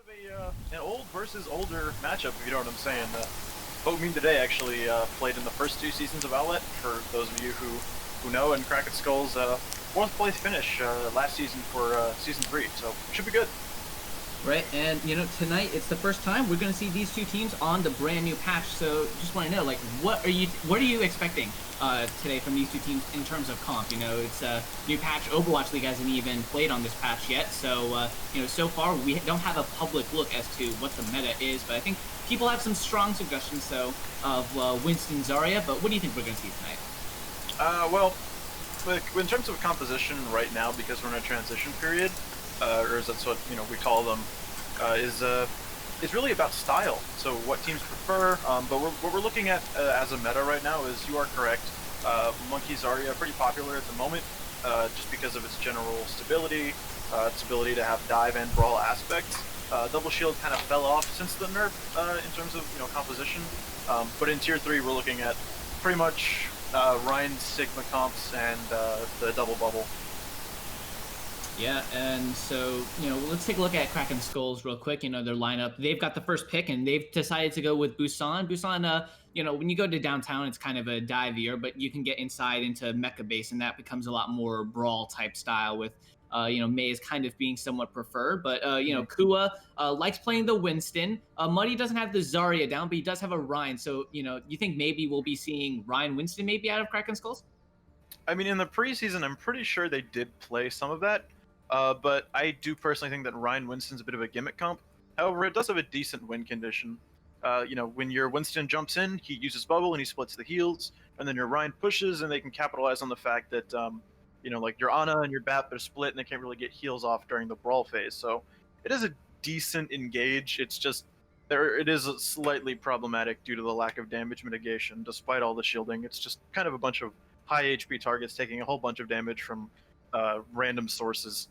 an old versus older matchup, if you know what I'm saying. Vote Me Today actually played in the first two seasons of Owlet, for those of you who know, and Kraken Skull's fourth place finish last season for season 3, so should be good. Right, and tonight it's the first time we're going to see these two teams on the brand new patch. So just want to know, like, what are you expecting today from these two teams in terms of comp? It's a new patch. Overwatch League hasn't even played on this patch yet, so so far we don't have a public look as to what the meta is. But I think people have some strong suggestions. So of Winston Zarya. But what do you think we're going to see tonight? Well, in terms of composition right now, because we're in a transition period, or as that's what we call them, is really about style. So what teams prefer. But what we're looking at as a meta right now is, you are correct. Monkey Zarya pretty popular at the moment, just because of its general stability, its ability to have dive and brawl aspects. Double shield kind of fell off since the nerf in terms of composition. But in tier 3 we're looking at pretty much Ryan Sigma comps and the double bubble. Yeah, and so, let's take a look at Kraken Skulls real quick. Their lineup. They've got the first pick, and they've decided to go with Busan. Busan, when you go to downtown, it's kind of a divier, but you can get inside into Mecha Base, and that becomes a lot more brawl type style with, Maze kind of being somewhat preferred. But, Kua likes playing the Winston. Muddy doesn't have the Zarya down, but he does have a Ryan. So, you think maybe we'll be seeing Ryan Winston maybe out of Kraken Skulls? I mean, in the preseason, I'm pretty sure they did play some of that, but I do personally think that Ryan Winston's a bit of a gimmick comp. However, it does have a decent win condition. When your Winston jumps in, he uses bubble and he splits the heals, and then your Ryan pushes, and they can capitalize on the fact that, like your Ana and your Bap are split, and they can't really get heals off during the brawl phase. So it is a decent engage. It's just it is slightly problematic due to the lack of damage mitigation, despite all the shielding. It's just kind of a bunch of high HP targets taking a whole bunch of damage from random sources.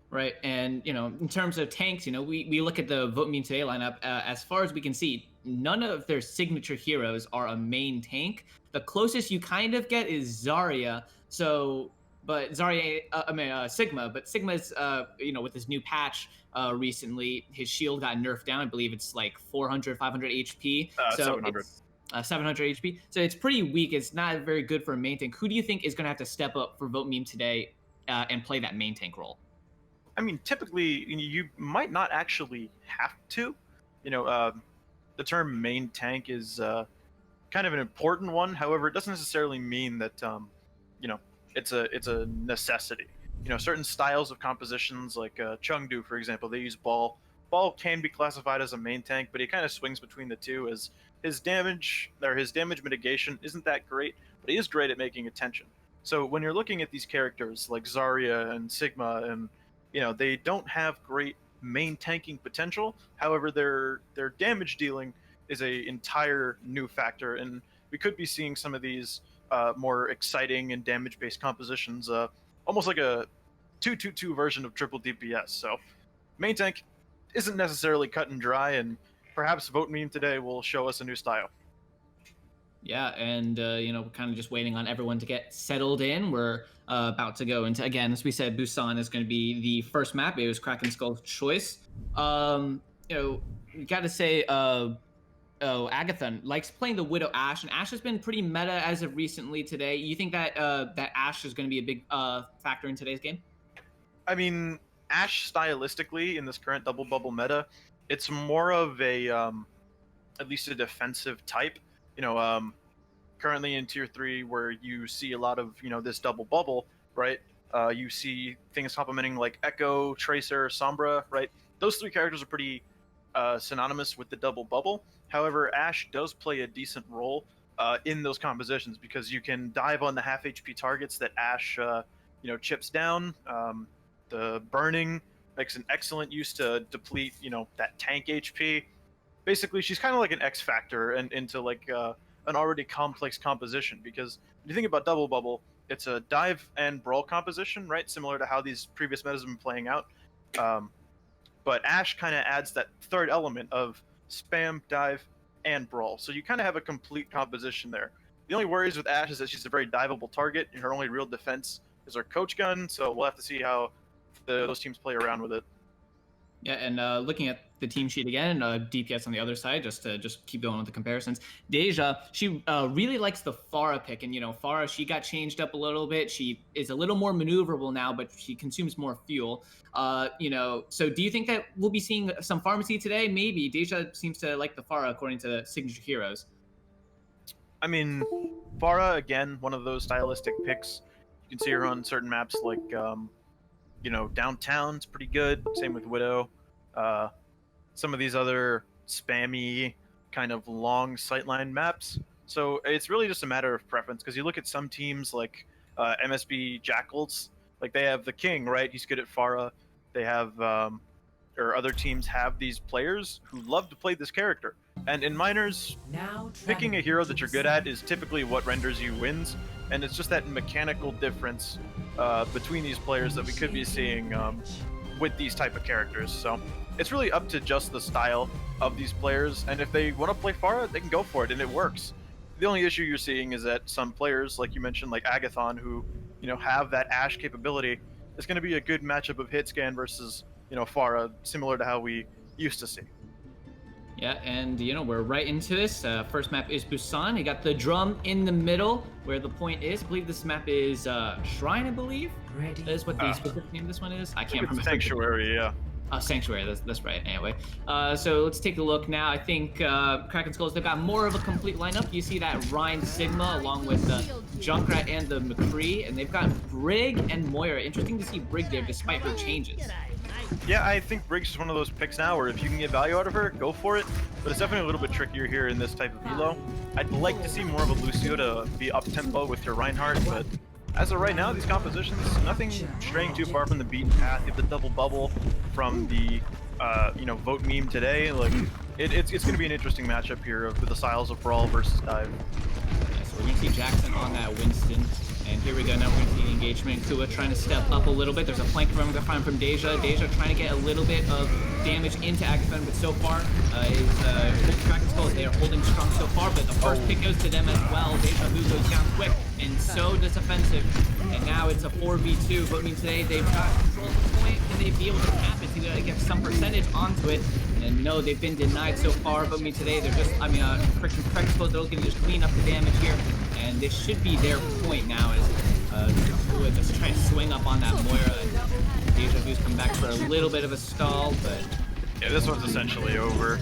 Right, and in terms of tanks, we look at the Vote Me Today lineup. As far as we can see, none of their signature heroes are a main tank. The closest you kind of get is Zarya. So, but Zarya, Sigma. But Sigma's, with his new patch recently, his shield got nerfed down. I believe it's like 400, 500 HP. So 700. it's 700 HP. So it's pretty weak. It's not very good for a main tank. Who do you think is going to have to step up for Vote Meme today and play that main tank role? I mean, typically you might not actually have to. The term main tank is kind of an important one. However, it doesn't necessarily mean that it's a necessity. Certain styles of compositions, like Chengdu, for example, they use ball. Ball can be classified as a main tank, but he kind of swings between the two, as his damage mitigation isn't that great, but he is great at making attention. So when you're looking at these characters like Zarya and Sigma, and they don't have great main tanking potential. However, their damage dealing is a entire new factor, and we could be seeing some of these more exciting and damage-based compositions, almost like a 2-2-2 version of triple DPS. So main tank isn't necessarily cut and dry, and perhaps Vote Meme today will show us a new style. Yeah, and kind of just waiting on everyone to get settled in. We're about to go into, again, as we said, Busan is going to be the first map. It was Kraken Skull's choice. You got to say, Agathon likes playing the Widow Ashe, and Ashe has been pretty meta as of recently today. You think that that Ashe is going to be a big factor in today's game? I mean, Ashe stylistically in this current double bubble meta, it's more of a at least a defensive type. Currently in tier 3, where you see a lot of this double bubble, right? You see things complementing like Echo, Tracer, Sombra, right? Those three characters are pretty synonymous with the double bubble. However, Ashe does play a decent role in those compositions, because you can dive on the half HP targets that Ashe chips down. The burning makes an excellent use to deplete that tank HP. Basically, she's kind of like an X factor and into like an already complex composition, because when you think about double bubble, it's a dive and brawl composition, right? Similar to how these previous metas have been playing out. But Ashe kind of adds that third element of spam, dive, and brawl. So you kind of have a complete composition there. The only worries with Ashe is that she's a very diveable target, and her only real defense is her coach gun. So we'll have to see how those teams play around with it. Yeah, and looking at the team sheet again, DPS on the other side, just to keep going with the comparisons. Deja, she really likes the Pharah pick, and Pharah, she got changed up a little bit. She is a little more maneuverable now, but she consumes more fuel. So do you think that we'll be seeing some pharmacy today? Maybe. Deja seems to like the Pharah according to Signature Heroes. I mean, Pharah, again, one of those stylistic picks. You can see her on certain maps like, downtown's pretty good. Same with Widow. Some of these other spammy, kind of long sightline maps. So it's really just a matter of preference, because you look at some teams like MSB Jackals, like they have the King, right? He's good at Pharah. They have, or other teams have these players who love to play this character. And in minors, picking a hero that you're good at is typically what renders you wins, and it's just that mechanical difference between these players that we could be seeing with these type of characters. So it's really up to just the style of these players, and if they want to play Pharah, they can go for it, and it works. The only issue you're seeing is that some players, like you mentioned, like Agathon, who have that Ashe capability, is going to be a good matchup of hit scan versus Pharah, similar to how we used to see. Yeah, and we're right into this. First map is Busan. You got the drum in the middle where the point is. I believe this map is Shrine, I believe. That is what the specific name of this one is. I can't remember. Sanctuary, yeah. Sanctuary, that's right. Anyway, so let's take a look now. I think Kraken Skulls, they've got more of a complete lineup. You see that Rhine Sigma along with the Junkrat and the McCree, and they've got Brig and Moira. Interesting to see Brig there despite her changes. Yeah, I think Briggs is one of those picks now where if you can get value out of her, go for it. But it's definitely a little bit trickier here in this type of elo. I'd like to see more of a Lucio to be up-tempo with your Reinhardt, but as of right now, these compositions, nothing straying too far from the beaten path. You have the double bubble from the, vote meme today. Like, it's going to be an interesting matchup here with the styles of Brawl versus Dive. Yeah, so we're going to see Jackson on that Winston. And here we go, now we're going to see the engagement. Kua trying to step up a little bit. There's a flank from Deja. Deja trying to get a little bit of damage into Agathon, but so far, Kraken Skulls, they are holding strong so far, but the first pick goes to them as well. Deja Vu goes down quick, and so does Offensive. And now it's a 4v2, but I mean today they've got control of the point, and they'd be able to cap it to get some percentage onto it. And no, they've been denied so far, but I mean today they're just, Kraken Skulls, they're looking to just clean up the damage here. And this should be their point now as Kua just trying to swing up on that Moira. And Deja Vu's come back for a little bit of a stall, but... Yeah, this one's essentially over.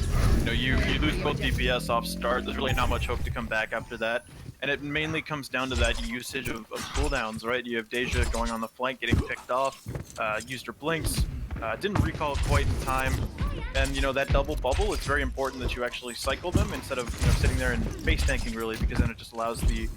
You lose both DPS off start. There's really not much hope to come back after that. And it mainly comes down to that usage of cooldowns, right? You have Deja going on the flank, getting picked off, used her blinks, didn't recall quite in time. And that double bubble, it's very important that you actually cycle them instead of sitting there and face tanking really, because then it just allows the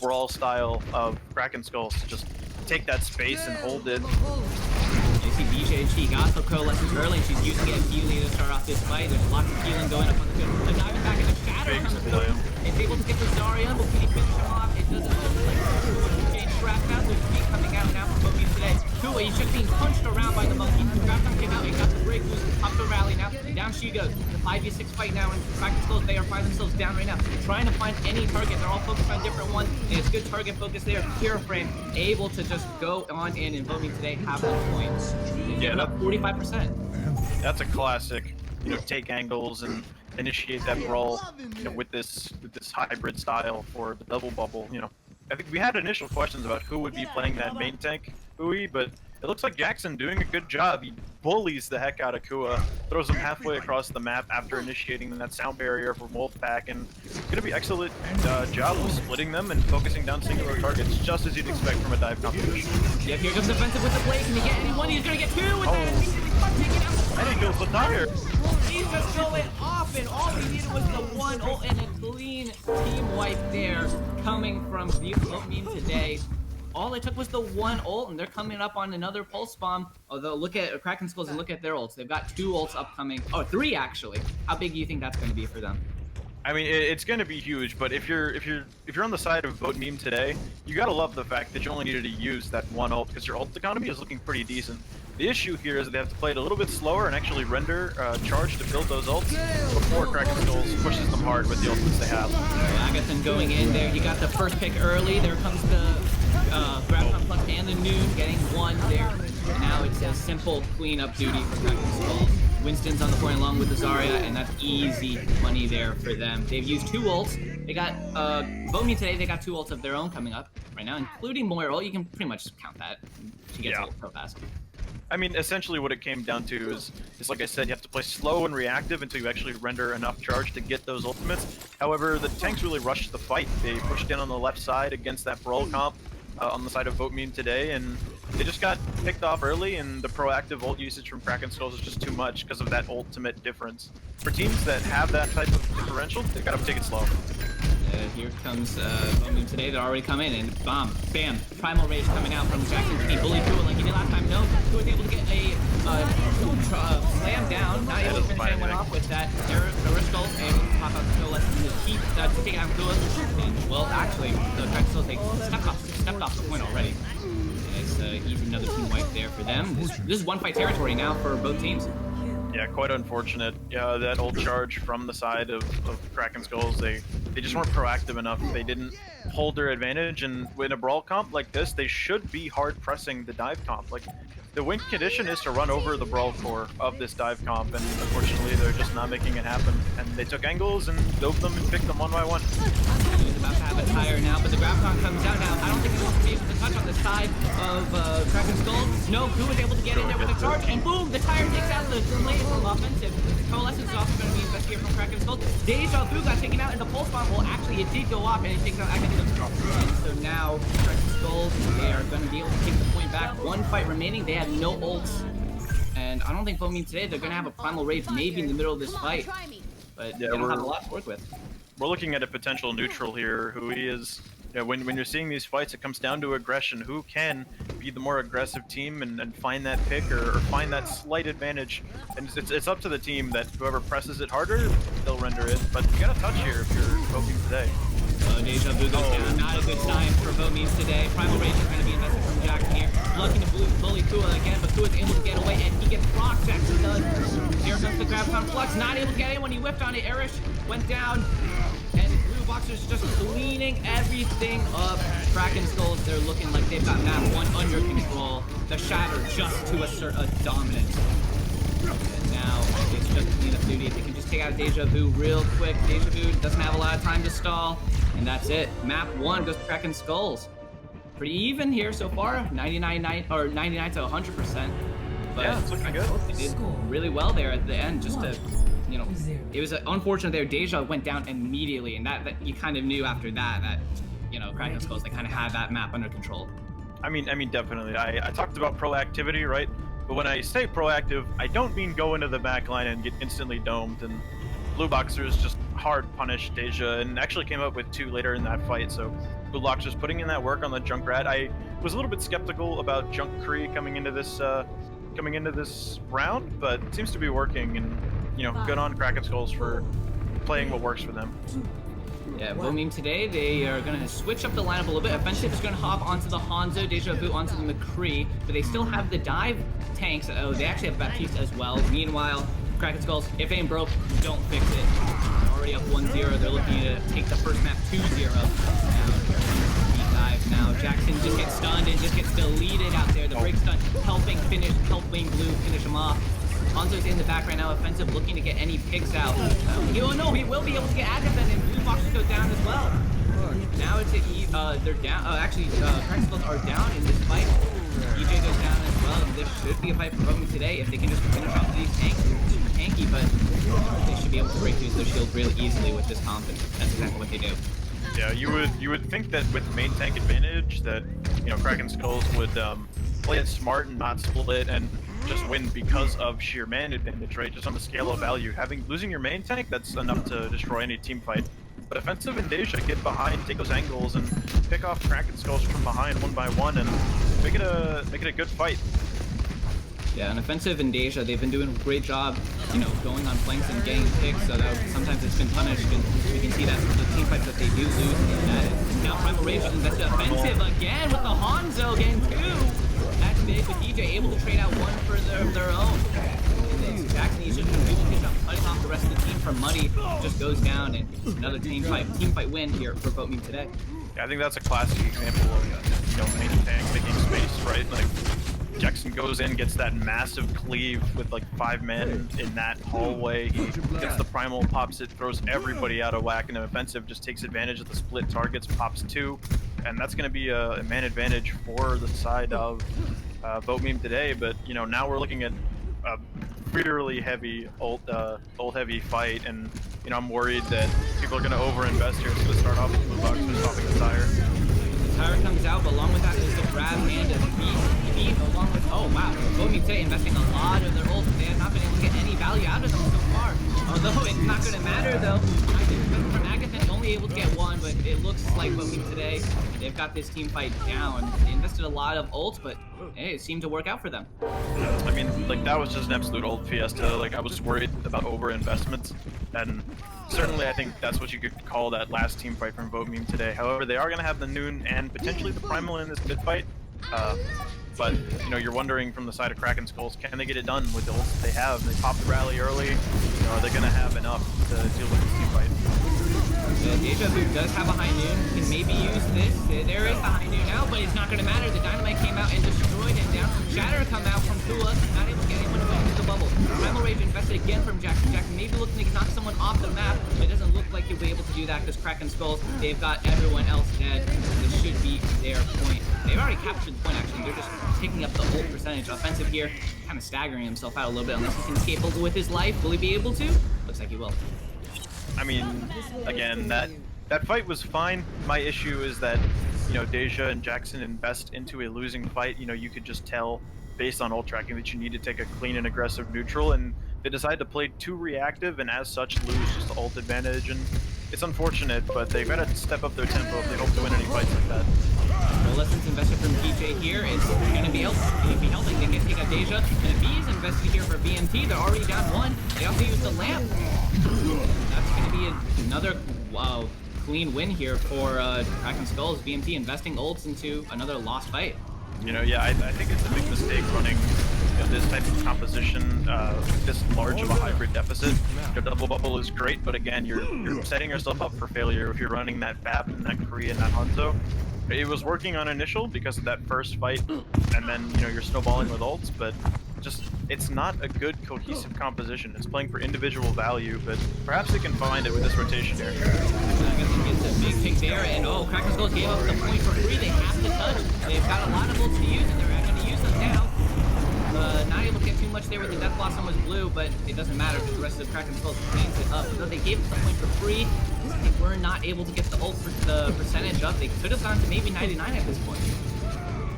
brawl style of Kraken Skulls to just take that space and hold it. You see DJ and she got the coalescence early, and she's using it immediately to start off this fight. There's lots of healing going up on the field. And diving back in the shadow from the field. It's able to get the Zarya, but can he finish him off? It doesn't look like Kua getting trapped out. There's speed coming out now from Monkey today. Kua, he's just being punched around by the Monkey. Kraken came out, he got the break, who's up the rally now. Down she goes. The 5v6 fight now, and Kraken Skulls, they are finding themselves down right now. Trying to find any target. They're all focused on different ones, and it's good target focus there. Pure Frame able to just go on in and voting today, have the points. Yeah, about 45%. That's a classic. Take angles and initiate that brawl. With this hybrid style for the double bubble. I think we had initial questions about who would be playing that main tank, Huy, but it looks like Jackson doing a good job. He bullies the heck out of Kua, throws him halfway across the map after initiating that sound barrier for Wolfpack, and it's going to be excellent job of splitting them and focusing down singular targets, just as you'd expect from a dive competition. Yep, here comes Offensive with the blade. Can he get anyone? He's going to get two with that. And he kills the tire. He's just going off, and all he needed was the one ult and a clean team wipe there coming from the meme today. All it took was the one ult, and they're coming up on another pulse bomb. Although look at Kraken Skulls and look at their ults. They've got 2 ults upcoming. Oh, 3 actually. How big do you think that's going to be for them? I mean, it's going to be huge, but if you're on the side of vote meme today, you gotta love the fact that you only needed to use that one ult, because your ult economy is looking pretty decent. The issue here is that they have to play it a little bit slower and actually render charge to build those ults before Kraken Skulls pushes them hard with the ults they have. Agathon going in there. You got the first pick early. There comes the Graviton Plus and the Noon getting one there. And now it's a simple cleanup duty for Kraken Skulls. Winston's on the point along with the Zarya, and that's easy money there for them. They've used 2 ults. They got, Vote today, they got 2 ults of their own coming up right now, including Moira. You can pretty much count that. She gets ult so fast. I mean, essentially what it came down to is like I said, you have to play slow and reactive until you actually render enough charge to get those ultimates. However, the tanks really rushed the fight. They pushed in on the left side against that Brawl comp on the side of Vote today, and they just got picked off early, and the proactive ult usage from Kraken Skulls is just too much because of that ultimate difference. For teams that have that type of differential, they gotta take it slow. Here comes Vote today. They're already coming in. Bomb, bam, Primal Rage coming out from Jackson. He bullied through it like he did last time. No, he was able to get a slam down. Not able to finish anyone off with that. Ariskull able to pop out the skill lesson to keep taking out Gula. And, well, actually, the Kraken Skulls, they stepped off the point already. It's easy, another team wipe there for them. This is 1-fight territory now for both teams. Yeah, quite unfortunate. Yeah, that ult charge from the side of Kraken Skulls, they just weren't proactive enough. They didn't hold their advantage, and in a Brawl comp like this, they should be hard pressing the dive comp. Like, the win condition is to run over the Brawl core of this dive comp, and unfortunately they're just not making it happen. And they took angles and dove them and picked them one by one. He's about to have a tire now, but the Grabcon comes out now. I don't think he's going to be able to touch on the side of Kraken Skull. No, Gu was able to get in there with a charge, and boom, the tire takes out the lane from offensive. Coalescence is also going to be investigated from Kraken Skull. Deja Vu got taken out in the pulse bomb. Well, actually, it did go off, and it takes out Academic. And so now, Kraken Skulls, they are going to be able to take the point back. 1 fight remaining. They have no ults. And I don't think Vote today, they're going to have a Primal Rage maybe in the middle of this fight. But yeah, they don't have a lot to work with. We're looking at a potential neutral here. Who he is. You know, when you're seeing these fights, it comes down to aggression. Who can be the more aggressive team and find that pick or find that slight advantage? And it's up to the team that whoever presses it harder, they'll render it. But you got to touch here if you're voting today. Deja Vu goes down. Not a good time for Vote today. Primal Rage is going to be invested from Jackson here. Looking to bully Kua again, but Kua's able to get away, and he gets blocked. Jackson does. Here comes the grab on Flux. Not able to get anyone. He whipped on it. Erish went down. And Blue Boxer's just cleaning everything up. Kraken Skulls, they're looking like they've got map 1 under control. The Shatter just to assert a dominance. And now it's just cleanup duty. If they can just take out Deja Vu real quick. Deja Vu doesn't have a lot of time to stall. And that's it. Map 1 goes to Kraken Skulls. Pretty even here so far. 99 to 100%. But yeah, it's looking good. They did really well there at the end, just to, you know, it was unfortunate there. Deja went down immediately, and that you kind of knew after that, you know, Kraken Skulls, they kind of had that map under control. I mean, definitely. I talked about proactivity, right? But when I say proactive, I don't mean go into the back line and get instantly domed. And Blue Boxers just hard punished Deja and actually came up with 2 later in that fight. So Blue Boxers putting in that work on the Junkrat. I was a little bit skeptical about Junk Kree coming into this round, but it seems to be working. And you know, good on Kraken Skulls for playing what works for them. Yeah, Vote today, they are going to switch up the lineup a little bit. Offensive is going to hop onto the Hanzo, Deja Vu onto the McCree, but they still have the dive tanks. Oh, they actually have Baptiste as well. Meanwhile, Kraken Skulls, if it ain't broke, don't fix it. Already up 1-0. They're looking to take the first map 2-0. Now Jackson just gets stunned and just gets deleted out there. The break stun helping Blue finish him off. Hanzo's in the back right now, offensive, looking to get any picks out. Oh no, he will be able to get Agatha, and Blue Boxers go down as well. Now it's they're down. Kraken Skulls are down in this fight. EJ goes down as well, and this should be a fight for Vote today if they can just finish off these tanks. Super tanky, but they should be able to break through their shield really easily with this comp, and that's exactly what they do. Yeah, you would think that with main tank advantage that, you know, Kraken Skulls would play it smart and not split and just win because of sheer man advantage, right? Just on the scale of value. Losing your main tank, that's enough to destroy any team fight. But offensive and Deja get behind, take those angles, and pick off Kraken Skulls from behind 1 by 1 and make it a good fight. Yeah, and offensive and Deja, they've been doing a great job, you know, going on flanks and getting picks, so that sometimes it's been punished, and we can see that the team fights that they do lose in that. Now Primal Rage is invested offensive again with the Hanzo getting 2. That's big, with DJ able to trade out 1 for their own. And then Jackson, he's just doing his job, cutting off the rest of the team from Muddy, just goes down, and another team fight win here for Vote today. Yeah, I think that's a classic example of, you know, main tank making space, right? Like, Jackson goes in, gets that massive cleave with like 5 men in that hallway. He gets the primal, pops it, throws everybody out of whack, and the offensive just takes advantage of the split targets, pops 2, and that's going to be a man advantage for the side of Vote Meme today. But you know, now we're looking at a really heavy ult heavy fight, and you know, I'm worried that people are going to overinvest here. It's going to start off with Blue Box just popping the tire. Tire comes out, but along with that is the grab and a beat along with, oh wow, Vote Meme today investing a lot of their ults. They have not been able to get any value out of them so far. Although it's not going to matter though. I think from Agatha only able to get 1, but it looks like Vote Meme today, they've got this team fight down. They invested a lot of ults, but hey, it seemed to work out for them. I mean, like, that was just an absolute ult fiesta. Like, I was worried about over investments, and certainly I think that's what you could call that last team fight from Vote Meme today. However, they are going to have the Noon and potentially the Primal in this mid fight. But, you know, you're wondering from the side of Kraken Skulls, can they get it done with the ults that they have? They popped the rally early. You know, are they going to have enough to deal with this team fight? Deja Vu does have a high noon, can maybe use this. There is the high noon now, but it's not going to matter. The Dynamite came out and destroyed it. Down some Shatter come out from Kua, not able to get anyone to go into the bubble. Primal Rage invested again from Jackson. Jackson maybe looking to knock someone off the map, but it doesn't look like he'll be able to do that because Kraken Skulls, they've got everyone else dead. This should be their point. They've already captured the point, actually. They're just taking up the ult percentage. Offensive here, kind of staggering himself out a little bit. Unless he can escape over with his life, will he be able to? Looks like he will. I mean, again, that fight was fine. My issue is that, you know, Deja and Jackson invest into a losing fight. You know, you could just tell based on ult tracking that you need to take a clean and aggressive neutral, and they decide to play too reactive and as such lose just the ult advantage. And it's unfortunate, but they've got to step up their tempo if they hope to win any fights like that. Well, lessons invested from DJ here is going to be helping. They can take a Deja, and if he is invested here for BMT, they're already down 1. They also use the lamp. That's going to be another clean win here for Kraken Skulls. BMT investing ults into another lost fight. You know, yeah, I think it's a big mistake running, you know, this type of composition, this large of a hybrid deficit. Your double bubble is great, but again, you're setting yourself up for failure if you're running that BAP and that Kree and that Hanzo. It was working on initial because of that first fight, and then, you know, you're snowballing with ults, but just, it's not a good cohesive composition. It's playing for individual value, but perhaps they can find it with this rotation here. I guess he gets a big pick there, and oh, Kraken Skulls gave up the point for free. They have to touch. They've got a lot of ults to use, and they're going to use them now. Not able to get too much there with the Death Blossom was blue, but it doesn't matter because the rest of the Kraken Skulls cleans it up. So they gave us the point for free. They were not able to get the ult for the percentage up. They could have gone to maybe 99 at this point.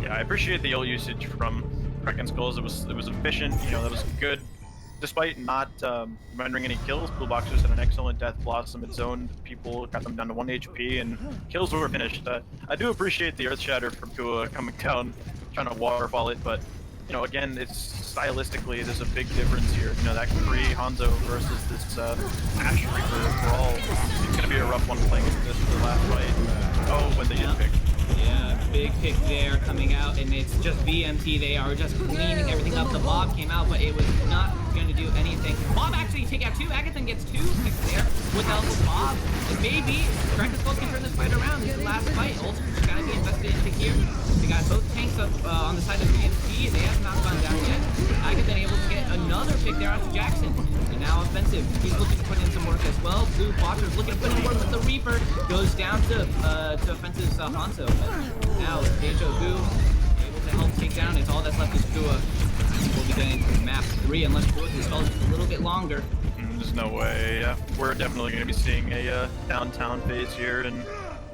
Yeah, I appreciate the ult usage from Kraken Skulls. It was efficient. You know, that was good. Despite not rendering any kills, Blue Boxers had an excellent Death Blossom. It zoned people, got them down to 1 HP, and kills were finished. I do appreciate the Earth Shatter from Kua coming down, trying to waterfall it, but you know, again, it's stylistically, there's a big difference here. You know, that Kree Hanzo versus this Ash Reaper brawl. It's going to be a rough one playing into this for the last fight. Oh, when they get picked. Yeah, big pick there coming out, and it's just BMT. They are just cleaning everything up. The Bob came out, but it was not going to do anything. Bob actually take out 2. Agatha gets 2 picks there with the help of Bob. And maybe Kraken Skulls can turn this fight around. This is the last fight. Ultimately got to be invested into here. They got both tanks up on the side of BMT. They have not gone down yet. Agatha able to get another pick there onto Jackson. And now offensive. He's looking to put in some work as well. Blue Boxer's looking to put in work with the Reaper. Goes down to offensive Hanzo. Now Deja Vu able to help take down. It's all that's left is Kua. We'll be getting to map 3 unless Kua can stall just a little bit longer. There's no way. Yeah, we're definitely going to be seeing a downtown phase here, and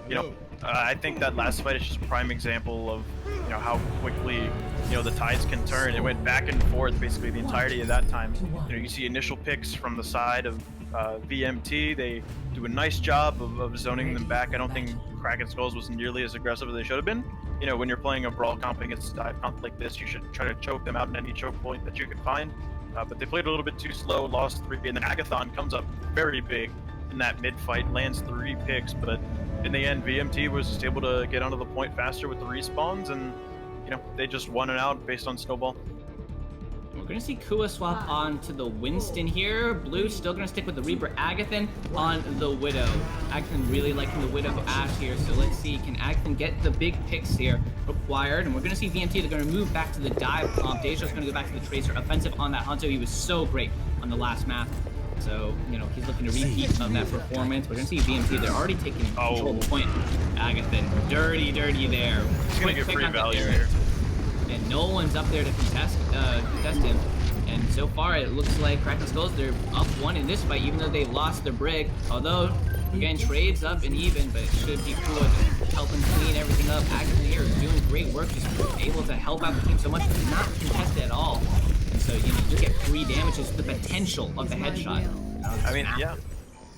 you know, I think that last fight is just a prime example of, you know, how quickly, you know, the tides can turn. It went back and forth basically the entirety of that time. You know, you see initial picks from the side of VMT. They do a nice job of zoning them back. I don't think Kraken Skulls was nearly as aggressive as they should have been. You know, when you're playing a brawl comp against a dive comp like this, you should try to choke them out in any choke point that you can find. But they played a little bit too slow, lost 3, and then Agathon comes up very big in that mid-fight, lands 3 picks, but in the end, VMT was just able to get onto the point faster with the respawns, and, you know, they just won it out based on snowball. We're gonna see Kua swap on to the Winston here. Blue still gonna stick with the Reaper Agathan on the Widow. Agathan really liking the Widow Ash here, so let's see, can Agathan get the big picks here required? And we're gonna see VMT, they're gonna move back to the dive comp. Deja's gonna go back to the Tracer, offensive on that Hanzo. He was so great on the last map. So, you know, he's looking to repeat of that performance. We're gonna see VMT, they're already taking control of the point. Agathan, dirty there. He's gonna get free value here. And no one's up there to contest him. And so far, it looks like Kraken Skulls, they're up 1 in this fight, even though they lost their Brig. Although, again, trades up and even, but it should be cool to help them clean everything up. Agathan here is doing great work, just able to help out the team so much, but not contested at all. And so, you know, you get free damages, the potential of the headshot. I mean, yeah.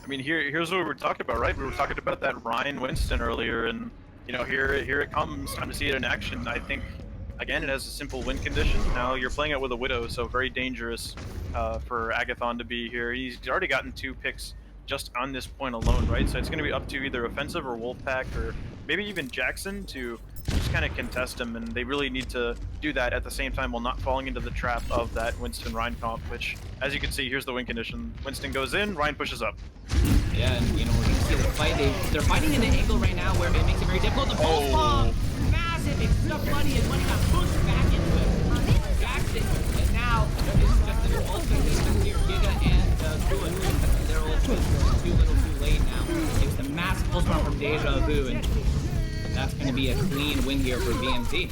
I mean, here's what we were talking about, right? We were talking about that Ryan Winston earlier, and, you know, here it comes. Time to see it in action. I think, again, it has a simple win condition. Now you're playing it with a Widow, so very dangerous for Agathon to be here. He's already gotten 2 picks just on this point alone, right? So it's going to be up to either offensive or Wolfpack or maybe even Jackson to just kind of contest him, and they really need to do that at the same time while not falling into the trap of that Winston Ryan comp, which, as you can see, here's the win condition. Winston goes in, Ryan pushes up. Yeah, and, you know, we're going to see the fight. They're fighting in an angle right now where it makes it very difficult. The pulse bomb, massive, it's stuck Money, and Money got pushed back into it. Jackson, and now it's just an ultimate distance here. Giga and Kua, they're ultimate too little too late now. It's the massive pulse bomb from Deja Vu, and that's going to be a clean win here for VMT.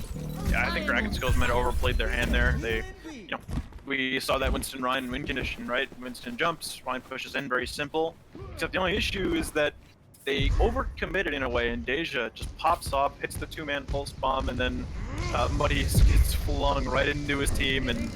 Yeah, I think Kraken Skulls might have overplayed their hand there. They, you know, we saw that Winston Ryan win condition, right? Winston jumps, Ryan pushes in, very simple. Except the only issue is that they overcommitted in a way, and Deja just pops off, hits the 2-man pulse bomb, and then Muddy gets flung right into his team, and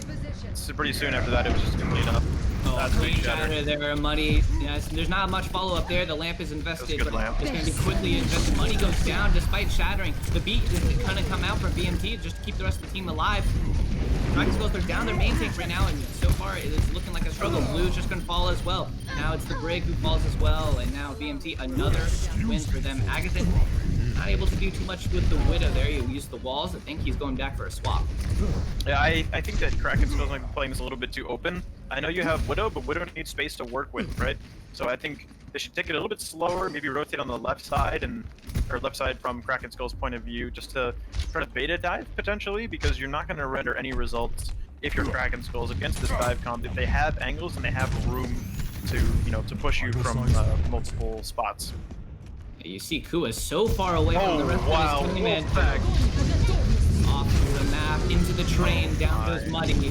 pretty soon after that it was just a clean up. Oh, clean shatter there, Muddy. Yeah, there's not much follow-up there. The lamp is invested, but it's going to be quickly invested. Money goes down despite shattering. The beat is going to come out from VMT just to keep the rest of the team alive. Kraken Skulls, they're down their main tank right now, and so far it is looking like a struggle. Blue's just going to fall as well. Now it's the Brig who falls as well, and now VMT, another win for them. Agathan not able to do too much with the Widow there. He'll use the walls. I think he's going back for a swap. Yeah, I think that Kraken Skulls might be playing this a little bit too open. I know you have Widow, but Widow needs space to work with, right? So I think they should take it a little bit slower, maybe rotate on the left side, or left side from Kraken Skull's point of view, just to try to beta dive potentially, because you're not going to render any results if you're Kraken Skulls against this dive comp. If they have angles and they have room to, you know, to push you from multiple spots. You see Kua so far away from the rest of his team, and off the map, into the train, down goes Muddy, and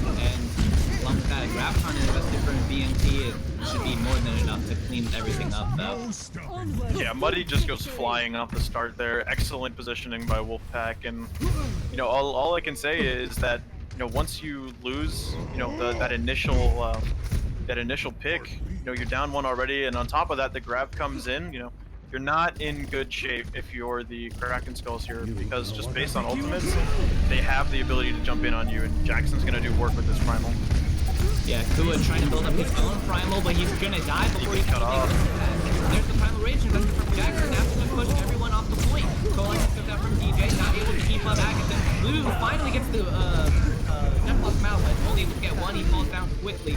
along with that, a Graviton invested from BMT. It should be more than enough to clean everything up, though. Yeah, Muddy just goes flying off the start there. Excellent positioning by Wolfpack, and, you know, all I can say is that, you know, once you lose, you know, that initial pick, you know, you're down 1 already, and on top of that, the grab comes in, you know, you're not in good shape if you're the Kraken Skulls here, because just based on ultimates, they have the ability to jump in on you, and Jackson's going to do work with this Primal. Yeah, Kua trying to build up his own Primal, but he's going to die before he cut off. There's the Primal Rage invested from Jackson, after to push everyone off the point. Colin comes out from DJ, not able to keep up Agathan. Blue finally gets the Deathlock Mouth, but only able to get 1, he falls down quickly.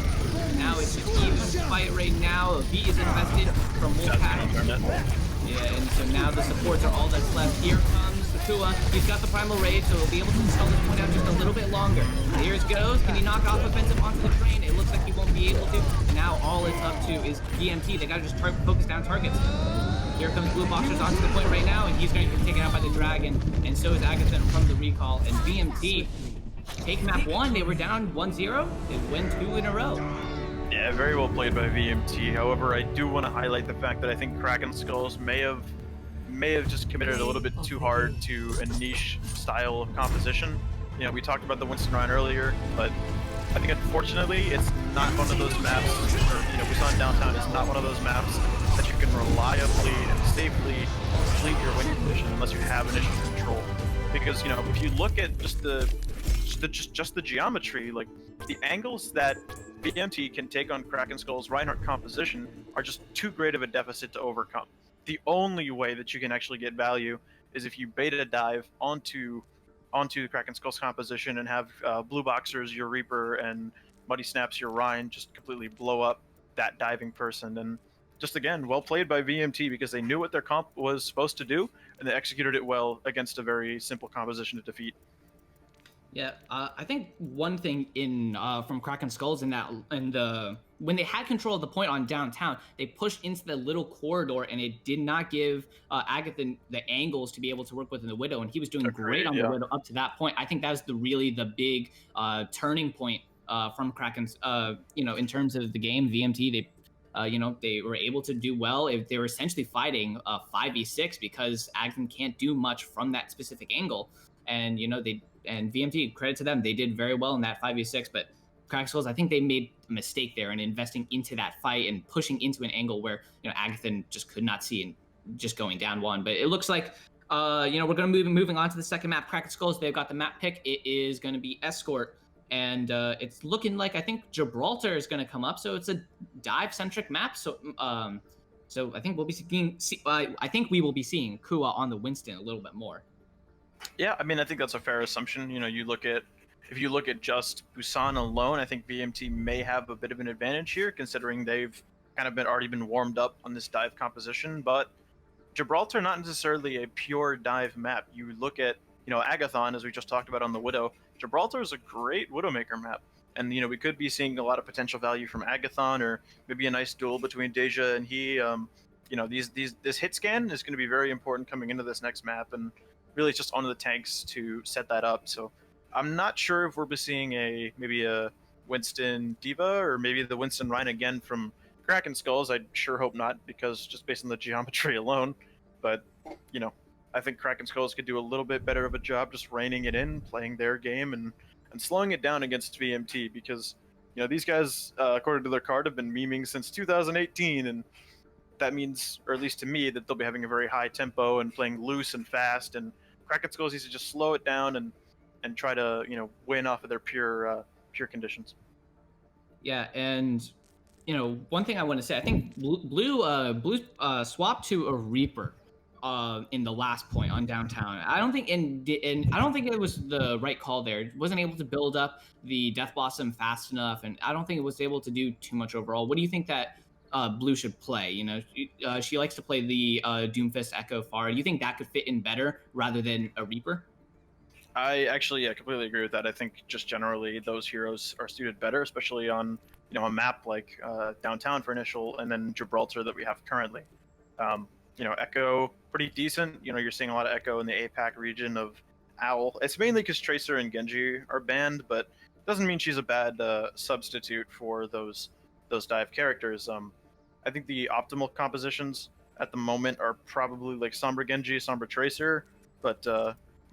Now it's an even fight right now. A beat is invested from Wolfpack. Yeah, and so now the supports are all that's left. Here comes Kua. He's got the Primal Rage, so he'll be able to slow this point out just a little bit longer. Here it goes. Can he knock off offensive onto the train? It looks like he won't be able to. Now all it's up to is BMT. They gotta just focus down targets. Here comes Blue Boxers onto the point right now, and he's going to get taken out by the Dragon, and so is Agathan from the recall. And BMT take map 1. They were down 1-0. They win 2 in a row. Yeah, very well played by VMT. However, I do want to highlight the fact that I think Kraken Skulls may have just committed a little bit too hard to a niche style of composition. You know, we talked about the Winston Ryan earlier, but I think unfortunately it's not one of those maps, or, you know, we saw in Downtown, it's not one of those maps that you can reliably and safely complete your winning condition unless you have initial control. Because, you know, if you look at just the geometry, like the angles that BMT can take on Kraken Skull's Reinhardt composition are just too great of a deficit to overcome. The only way that you can actually get value is if you beta dive onto onto the Kraken Skulls composition and have Blue Boxers, your Reaper, and Muddy Snaps, your Rhine, just completely blow up that diving person. And just again, well played by VMT because they knew what their comp was supposed to do and they executed it well against a very simple composition to defeat. Yeah, I think one thing in from Kraken Skulls in that and the when they had control of the point on downtown, they pushed into the little corridor, and it did not give Agatha the angles to be able to work with in the Widow, and he was doing great on the Widow up to that point. I think that was the big turning point from Kraken's in terms of the game. VMT they were able to do well. If they were essentially fighting 5v6 because Agatha can't do much from that specific angle, and VMT, credit to them, they did very well in that 5v6, but Kraken Skulls, I think they made a mistake there in investing into that fight and pushing into an angle where, Agatha just could not see and just going down one. But it looks like, we're going to moving on to the second map, Kraken Skulls. They've got the map pick. It is going to be Escort. And it's looking like, I think Gibraltar is going to come up. So it's a dive-centric map. So I think we'll be seeing, we will be seeing Kua on the Winston a little bit more. Yeah, I mean, I think that's a fair assumption. If you look at just Busan alone, I think VMT may have a bit of an advantage here, considering they've kind of already been warmed up on this dive composition. But Gibraltar, not necessarily a pure dive map. You look at, Agathon, as we just talked about on the Widow. Gibraltar is a great Widowmaker map, and we could be seeing a lot of potential value from Agathon, or maybe a nice duel between Deja and he. This hit scan is going to be very important coming into this next map, and really it's just onto the tanks to set that up. So I'm not sure if we're seeing maybe a Winston Diva or maybe the Winston Rhine again from Kraken Skulls. I sure hope not, because just based on the geometry alone. But, I think Kraken Skulls could do a little bit better of a job just reining it in, playing their game, and slowing it down against VMT, because, these guys, according to their card, have been memeing since 2018, and that means, or at least to me, that they'll be having a very high tempo and playing loose and fast, and Kraken Skulls needs to just slow it down and try to win off of their pure conditions. Yeah, and one thing I want to say, I think Blue swapped to a Reaper in the last point on downtown. I don't think I don't think it was the right call there. It wasn't able to build up the Death Blossom fast enough, and I don't think it was able to do too much overall. What do you think that Blue should play? She likes to play the Doomfist Echo Pharah. Do you think that could fit in better rather than a Reaper? I actually completely agree with that. I think just generally those heroes are suited better, especially on a map like downtown for initial, and then Gibraltar that we have currently. Echo, pretty decent. You're seeing a lot of Echo in the APAC region of Owl. It's mainly because Tracer and Genji are banned, but doesn't mean she's a bad substitute for those dive characters. I think the optimal compositions at the moment are probably like Sombra Genji, Sombra Tracer, but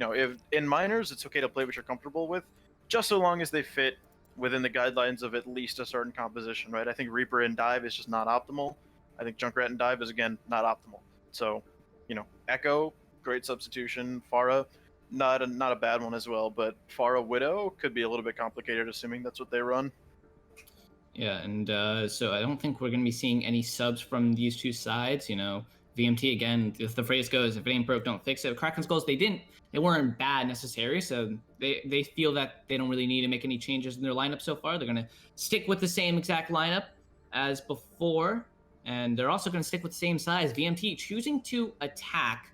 if in minors, it's okay to play what you're comfortable with, just so long as they fit within the guidelines of at least a certain composition, right? I think Reaper and Dive is just not optimal. I think Junkrat and Dive is, again, not optimal. So, Echo, great substitution. Pharah, not a bad one as well, but Pharah Widow could be a little bit complicated, assuming that's what they run. Yeah, and so I don't think we're going to be seeing any subs from these two sides. VMT, again, if the phrase goes, if it ain't broke, don't fix it. Kraken Skulls, they weren't bad necessarily, so they feel that they don't really need to make any changes in their lineup so far. They're going to stick with the same exact lineup as before, and they're also going to stick with the same size. VMT choosing to attack.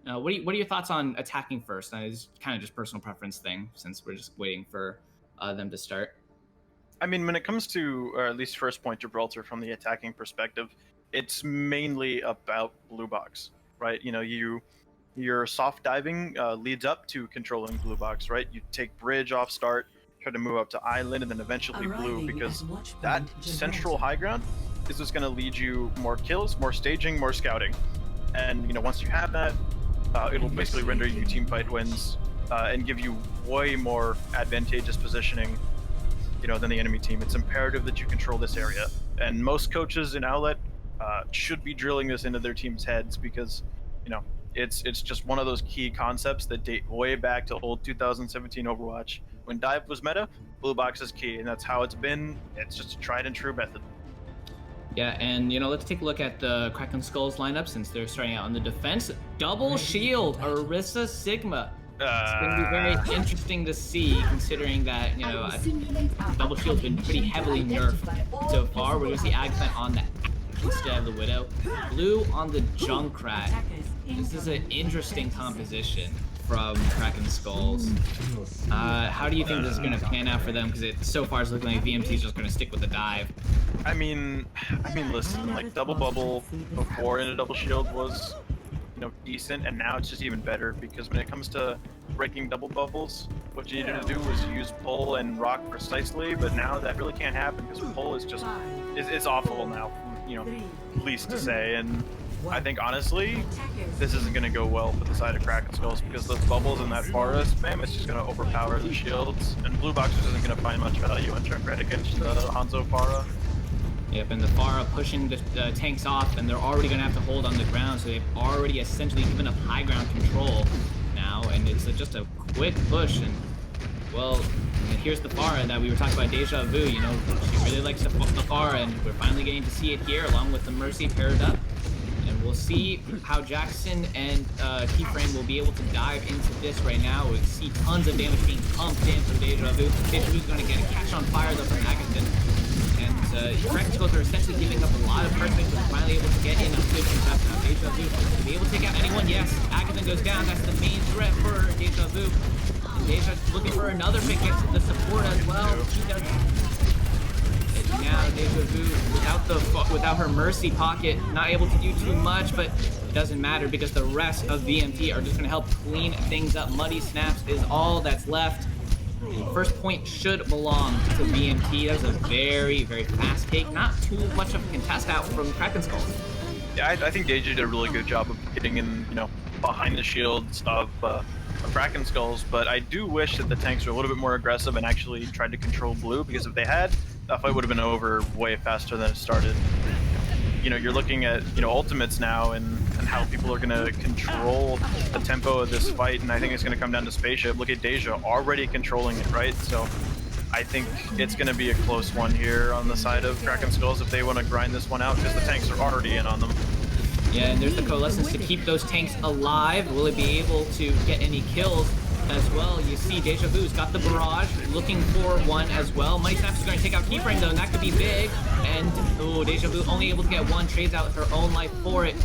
What are your thoughts on attacking first? It's kind of just personal preference thing, since we're just waiting for them to start. I mean, when it comes to, or at least first point Gibraltar from the attacking perspective, it's mainly about blue box, right? Your soft diving leads up to controlling blue box, right? You take bridge off start, try to move up to island, and then eventually blue, because that central high ground is what's going to lead you more kills, more staging, more scouting. And once you have that, it'll basically render you team fight wins and give you way more advantageous positioning than the enemy team. It's imperative that you control this area, and most coaches in Owlet should be drilling this into their team's heads, because it's just one of those key concepts that date way back to old 2017 Overwatch. When dive was meta, blue box is key, and that's how it's been. It's just a tried and true method. Yeah, and let's take a look at the Kraken Skulls lineup, since they're starting out on the defense. Double shield, Orisa Sigma. It's going to be very interesting to see, considering that, you know, Double Shield's been pretty heavily nerfed so far. We're going to see Agatha on the Ash instead of the Widow. Blue on the Junkrat. This is an interesting composition from Kraken Skulls. How do you think this is going to pan out for them? Because it so far is looking like VMT is just going to stick with the dive. I mean, listen, like double bubble before in a double shield was, you know, decent, and now it's just even better because when it comes to breaking double bubbles, what you needed to do was use pull and rock precisely, but now that really can't happen because pull is just it's awful now, you know, least to say. And I think honestly, this isn't going to go well for the side of Kraken Skulls because those bubbles in that forest, man, it's just going to overpower the shields, and Blue Boxers isn't going to find much value in Junkrat against the Hanzo Pharah. Yep, and the Pharah pushing the tanks off, and they're already going to have to hold on the ground, so they've already essentially given up high ground control now, and it's just a quick push. And well, here's the Pharah that we were talking about, Deja Vu. You know, she really likes the Pharah, and we're finally getting to see it here, along with the Mercy paired up. And we'll see how Jackson and Keyframe will be able to dive into this right now. We see tons of damage being pumped in from Deja Vu. Deja Vu's going to get a catch on fire, though, from Agatha. Kraken Skulls are essentially giving up a lot of perfect, but finally able to get in a good contest now. Deja Vu to be able to take out anyone. Yes, Agatha goes down. That's the main threat for Deja Vu. And Deja looking for another pick, gets the support as well. She does. And now Deja Vu without her Mercy pocket, not able to do too much, but it doesn't matter because the rest of VMT are just going to help clean things up. Muddy Snaps is all that's left. First point should belong to VMT. That was a very, very fast take. Not too much of a contest out from Kraken Skulls. Yeah, I think Deja did a really good job of getting in, you know, behind the shields of Kraken Skulls, but I do wish that the tanks were a little bit more aggressive and actually tried to control Blue, because if they had, that fight would have been over way faster than it started. You know, you're looking at, you know, ultimates now and how people are going to control the tempo of this fight, and I think it's going to come down to Spaceship. Look at Deja already controlling it, right? So I think it's going to be a close one here on the side of Kraken Skulls if they want to grind this one out, because the tanks are already in on them. Yeah, and there's the Coalescence to keep those tanks alive. Will it be able to get any kills as well? You see Deja Vu's got the barrage, looking for one as well. Mighty Snaps is going to take out Keyframe, though, and that could be big. And oh, Deja Vu only able to get one, trades out her own life for it.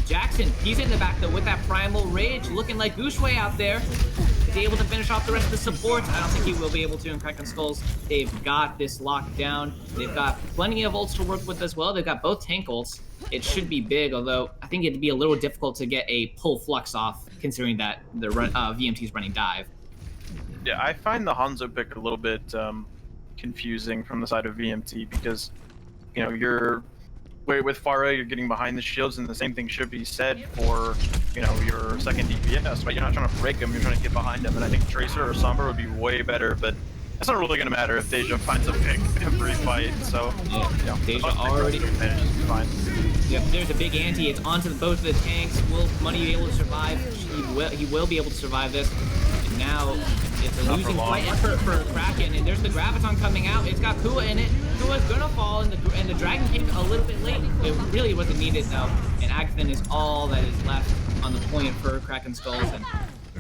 Jackson, he's in the back though with that Primal Rage, looking like Gooshway out there. Is he able to finish off the rest of the supports? I don't think he will be able to in Kraken Skulls. They've got this locked down. They've got plenty of ults to work with as well. They've got both tank ults. It should be big, although I think it'd be a little difficult to get a pull flux off, considering that the VMT's running dive. Yeah, I find the Hanzo pick a little bit confusing from the side of VMT because, you know, you're with Pharah, you're getting behind the shields, and the same thing should be said for, you know, your second DPS, right? You're not trying to break them, you're trying to get behind them, and I think Tracer or Sombra would be way better, but it's not really going to matter if Deja finds a pick every fight, so, yeah, you know, Deja already manages to be fine. Yep, there's a big ante. It's onto both of the tanks. Will Money be able to survive? He will be able to survive this. And now it's a losing fight effort for Kraken. And there's the Graviton coming out. It's got Kua in it. Kua's gonna fall, and the Dragon came a little bit late. It really wasn't needed though. And Agathan is all that is left on the point for Kraken Skulls. And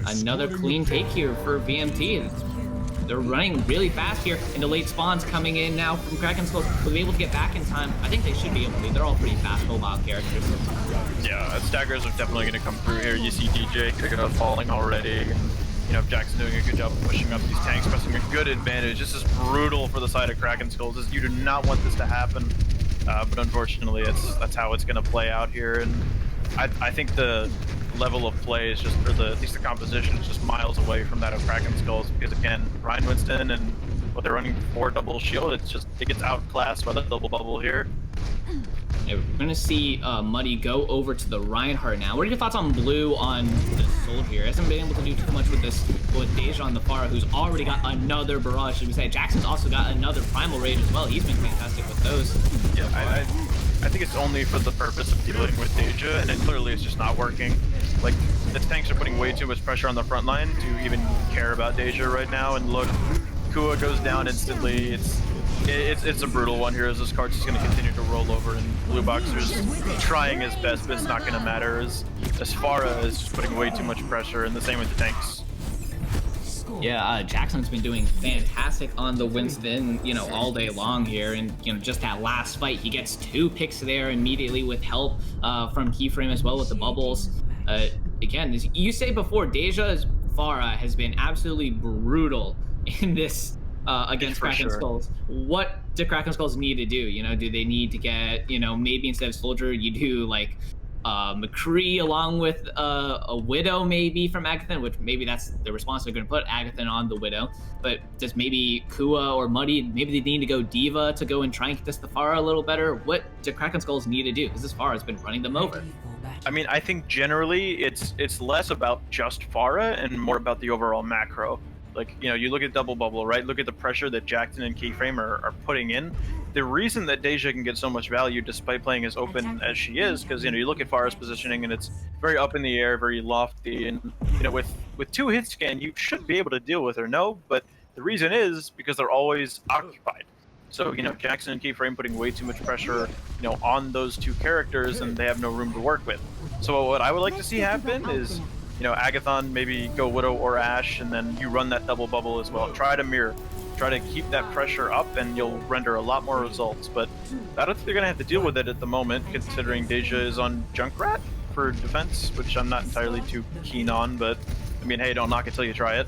another clean take here for VMT. They're running really fast here, and the late spawns coming in now from Kraken Skulls. Will be able to get back in time. I think they should be able to. They're all pretty fast mobile characters. Yeah, staggers are definitely going to come through here. You see DJ falling already. And, you know, Jackson doing a good job of pushing up these tanks, pressing a good advantage. This is brutal for the side of Kraken Skulls. You do not want this to happen, but unfortunately, that's how it's going to play out here. And I think the level of play is just, or at least the composition is just miles away from that of Kraken Skulls, because again, Ryan Winston and what they're running for double shield, it gets outclassed by the double bubble here. Yeah, we're gonna see Muddy go over to the Reinhardt now. What are your thoughts on Blue on the Soldier? Hasn't been able to do too much with this, with Deja on the Pharah, who's already got another barrage. Should we say Jackson's also got another Primal Rage as well. He's been fantastic with those. Yeah, I think it's only for the purpose of dealing with Deja, and clearly it's just not working. Like, the tanks are putting way too much pressure on the front line to even care about Deja right now, and look, Kua goes down instantly. It's a brutal one here, as this card's just going to continue to roll over, and Blue Boxer's trying his best, but it's not going to matter, as Pharah is just putting way too much pressure, and the same with the tanks. Yeah, Jackson's been doing fantastic on the Winston, all day long here. And, just that last fight, he gets 2 picks there immediately with help from Keyframe as well with the bubbles. Again, as you say before, Deja's Farah has been absolutely brutal in this against For Kraken sure. Skulls. What do Kraken Skulls need to do? Do they need to get, maybe instead of Soldier, you do like McCree along with a Widow maybe from Agathan, which maybe that's the response they're going to put Agathan on the Widow. But does maybe Kua or Muddy, maybe they need to go Diva to go and try and contest the Farah a little better? What do Kraken Skulls need to do? Because this Farah has been running them over. I mean, I think generally it's less about just Farah and more about the overall macro. Like, you look at Double Bubble, right? Look at the pressure that Jackson and Keyframe are putting in. The reason that Deja can get so much value despite playing as open as she is, because, you look at Farah's positioning and it's very up in the air, very lofty, and, with 2 hit scan, you should be able to deal with her, no? But the reason is because they're always occupied. So, Jackson and Keyframe putting way too much pressure, on those 2 characters, and they have no room to work with. So what I would like to see happen is, Agathon maybe go Widow or Ashe, and then you run that double bubble as well. Try to mirror. Try to keep that pressure up, and you'll render a lot more results. But I don't think they're going to have to deal with it at the moment, considering Deja is on Junkrat for defense, which I'm not entirely too keen on. But, I mean, hey, don't knock it till you try it.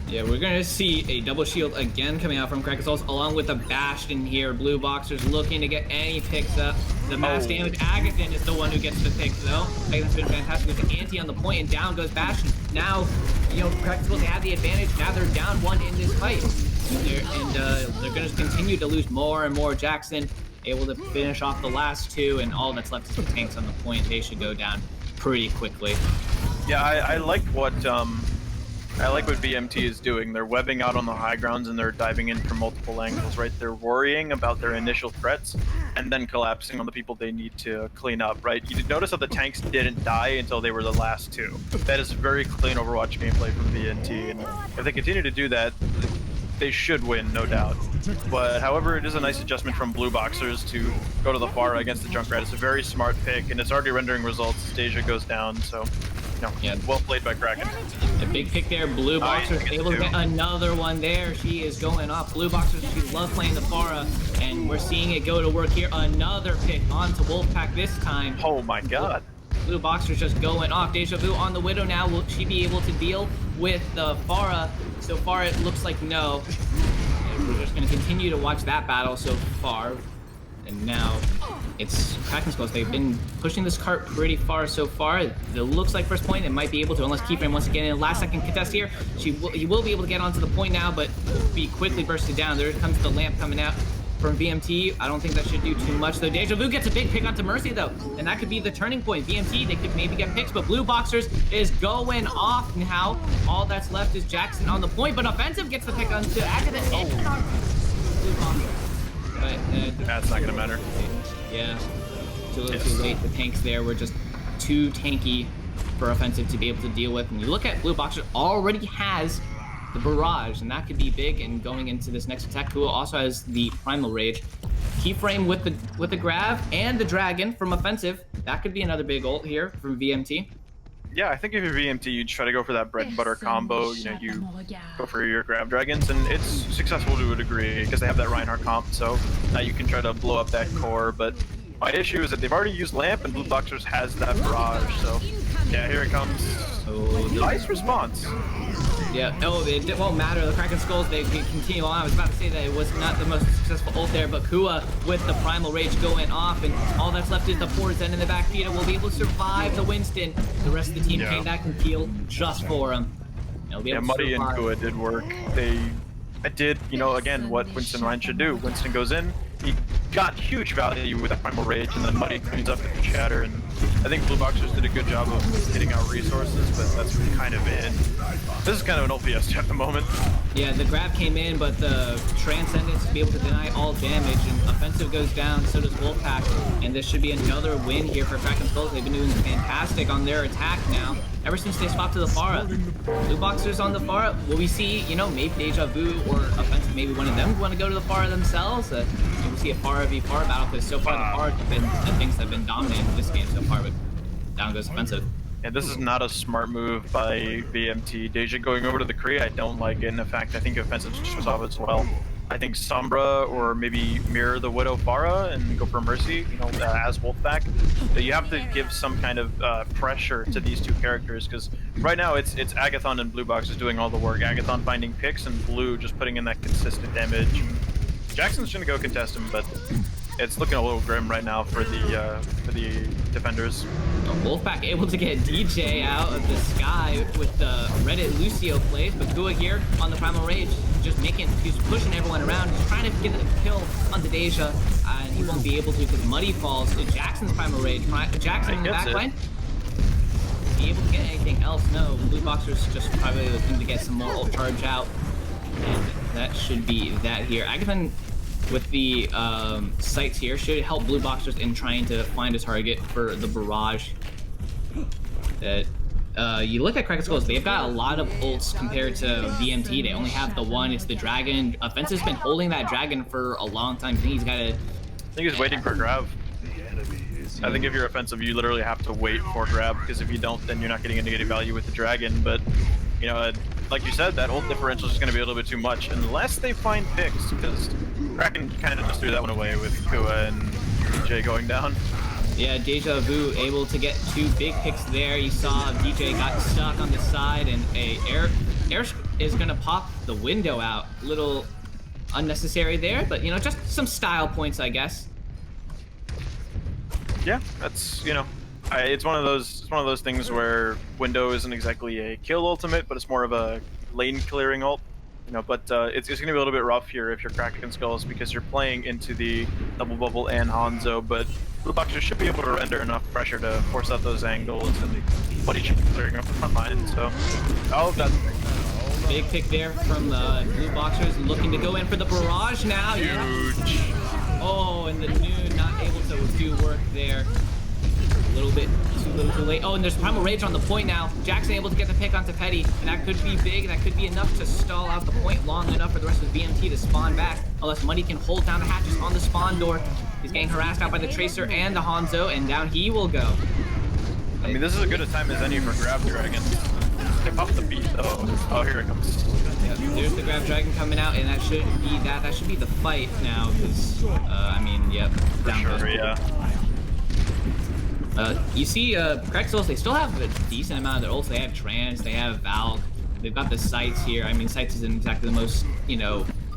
Yeah, we're going to see a double shield again coming out from Kraken Skulls, along with a Bastion here. Blue Boxers looking to get any picks up. The mass damage. Agathan is the one who gets the picks, though. Agathan's been fantastic with the anti on the point, and down goes Bastion. Now, Kraken Skulls, they have the advantage. Now they're down 1 in this fight. They're going to continue to lose more and more. Jackson able to finish off the last 2, and all that's left is the tanks on the point. They should go down pretty quickly. Yeah, I like what BMT is doing. They're webbing out on the high grounds and they're diving in from multiple angles, right? They're worrying about their initial threats and then collapsing on the people they need to clean up, right? You did notice how the tanks didn't die until they were the last 2. That is very clean Overwatch gameplay from BMT, and if they continue to do that, they should win, no doubt. But however, it is a nice adjustment from Blue Boxers to go to the Farah against the Junkrat. It's a very smart pick, and it's already rendering results as Deja goes down, so yeah, well played by Kraken. A big pick there. Blue Boxers able to get another one there. She is going off. Blue Boxers, she loves playing the Farah, and we're seeing it go to work here. Another pick onto Wolfpack this time. Oh my god. Blue Boxers just going off. Deja Vu on the Widow now. Will she be able to deal with the Farah? So far, it looks like no. And we're just going to continue to watch that battle so far. And now it's Kraken Skulls. They've been pushing this cart pretty far so far. It looks like first point, it might be able to, unless Keyframe wants to get in a last second contest here. He will be able to get onto the point now, but be quickly bursted down. There comes the lamp coming out from VMT. I don't think that should do too much, though. Deja Vu gets a big pick onto Mercy, though, and that could be the turning point. VMT, they could maybe get picks, but Blue Boxers is going off now. All that's left is Jackson on the point, but Offensive gets the pick onto Agatha. Blue Boxers. But that's not gonna matter. Yeah, too little too late. The tanks there were just too tanky for Offensive to be able to deal with. And you look at Blue Boxer already has the barrage, and that could be big. And going into this next attack, Kua also has the Primal Rage. Keyframe with the grab and the Dragon from Offensive. That could be another big ult here from VMT. Yeah, I think if you're VMT, you try to go for that bread and butter combo. You go for your grab dragons, and it's successful to a degree because they have that Reinhardt comp, so now you can try to blow up that core. But my issue is that they've already used Lamp, and Blue Boxers has that barrage, so yeah, here it comes. Oh, nice response. Yeah, no, it won't matter. The Kraken Skulls, they continue on. I was about to say that it was not the most successful ult there, but Kua with the Primal Rage going off, and all that's left is the Zen in the back. Peter will be able to survive the Winston. The rest of the team came back and healed just for him. Yeah, Muddy and Kua did work. They did, again, what Winston Ryan should do. Winston goes in, he got huge value with that Primal Rage, and then Muddy cleans up the shatter, and I think Blue Boxers did a good job of hitting out resources, but that's kind of it. This is kind of an OPS at the moment. Yeah, the grab came in, but the Transcendence to be able to deny all damage, and Offensive goes down, so does Wolfpack, and this should be another win here for Kraken Skulls. They've been doing fantastic on their attack now, ever since they swapped to the Farah. Blue Boxers on the Farah, will we see, maybe Deja Vu or Offensive, maybe one of them want to go to the Farah themselves? We'll see a Farah v Farah battle, because so far the Farah have been the things that have been dominating this game so far, but down goes Offensive. And this is not a smart move by BMT. Deja going over to the Kree, I don't like it. In fact, I think offensive shows off as well. I think Sombra or maybe mirror the Widow Farah and go for Mercy, as Wolfpack. But you have to give some kind of pressure to these two characters, because right now it's Agathon and Blue Box is doing all the work. Agathon finding picks and Blue just putting in that consistent damage. Jackson's gonna go contest him, but it's looking a little grim right now for the defenders. Wolfpack able to get DJ out of the sky with the Reddit Lucio plays, but Gua here on the Primal Rage, he's pushing everyone around. He's trying to get a kill on the Deja, and he won't be able to because Muddy falls to Jackson's Primal Rage. Jackson in the backline. Be able to get anything else? No. Blue Boxer's just probably looking to get some more ult charge out, and that should be that here. Agathon with the sights here should help Blue Boxers in trying to find a target for the barrage. You look at Kraken Skulls, they've got a lot of ults compared to VMT. They only have the one, it's the dragon. Offensive's been holding that dragon for a long time. I think he's waiting for grab. I think if you're offensive, you literally have to wait for grab, because if you don't, then you're not getting any value with the dragon. But like you said, that ult differential is going to be a little bit too much unless they find picks, because Kraken kind of just threw that one away with Kua and DJ going down. Yeah, Deja Vu able to get 2 big picks there. You saw DJ got stuck on the side, and air is going to pop the window out. A little unnecessary there, but just some style points, I guess. Yeah, that's it's one of those things where window isn't exactly a kill ultimate, but it's more of a lane clearing ult. But it's going to be a little bit rough here if you're Kraken Skulls, because you're playing into the double bubble and Hanzo, but Blue Boxers should be able to render enough pressure to force out those angles and buddy chip clearing up the front line. So, all of that. Big pick there from the Blue Boxers, looking to go in for the barrage now. Huge. Yeah. Oh, and the Noon not able to do work there. A little bit too late. Oh, and there's Primal Rage on the point now. Jackson able to get the pick onto Petty, and that could be big. That could be enough to stall out the point long enough for the rest of the BMT to spawn back, unless Muddy can hold down the hatches on the spawn door. He's getting harassed out by the Tracer and the Hanzo, and down he will go. I mean, this is as good a time as any for Grab Dragon. They popped the beat though. Oh, here it comes. Yep, there's the Grab Dragon coming out, and that should be that. That should be the fight now, because I mean, yep, down for sure, yeah. You see, Kraken Skulls, they still have a decent amount of their ults. They have Trance, they have Valk, they've got the Sights here. I mean, Sights isn't exactly the most,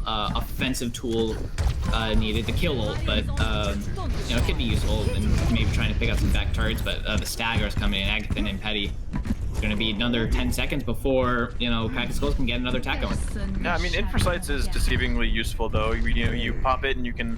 offensive tool needed to kill ult, but, it could be useful in maybe trying to pick up some back turrets, but the Stagger's coming in, Agathon and Petty. It's going to be another 10 seconds before, Kraken Skulls can get another attack going. Yeah, I mean, Infra Sights is deceivingly useful, though. You pop it and you can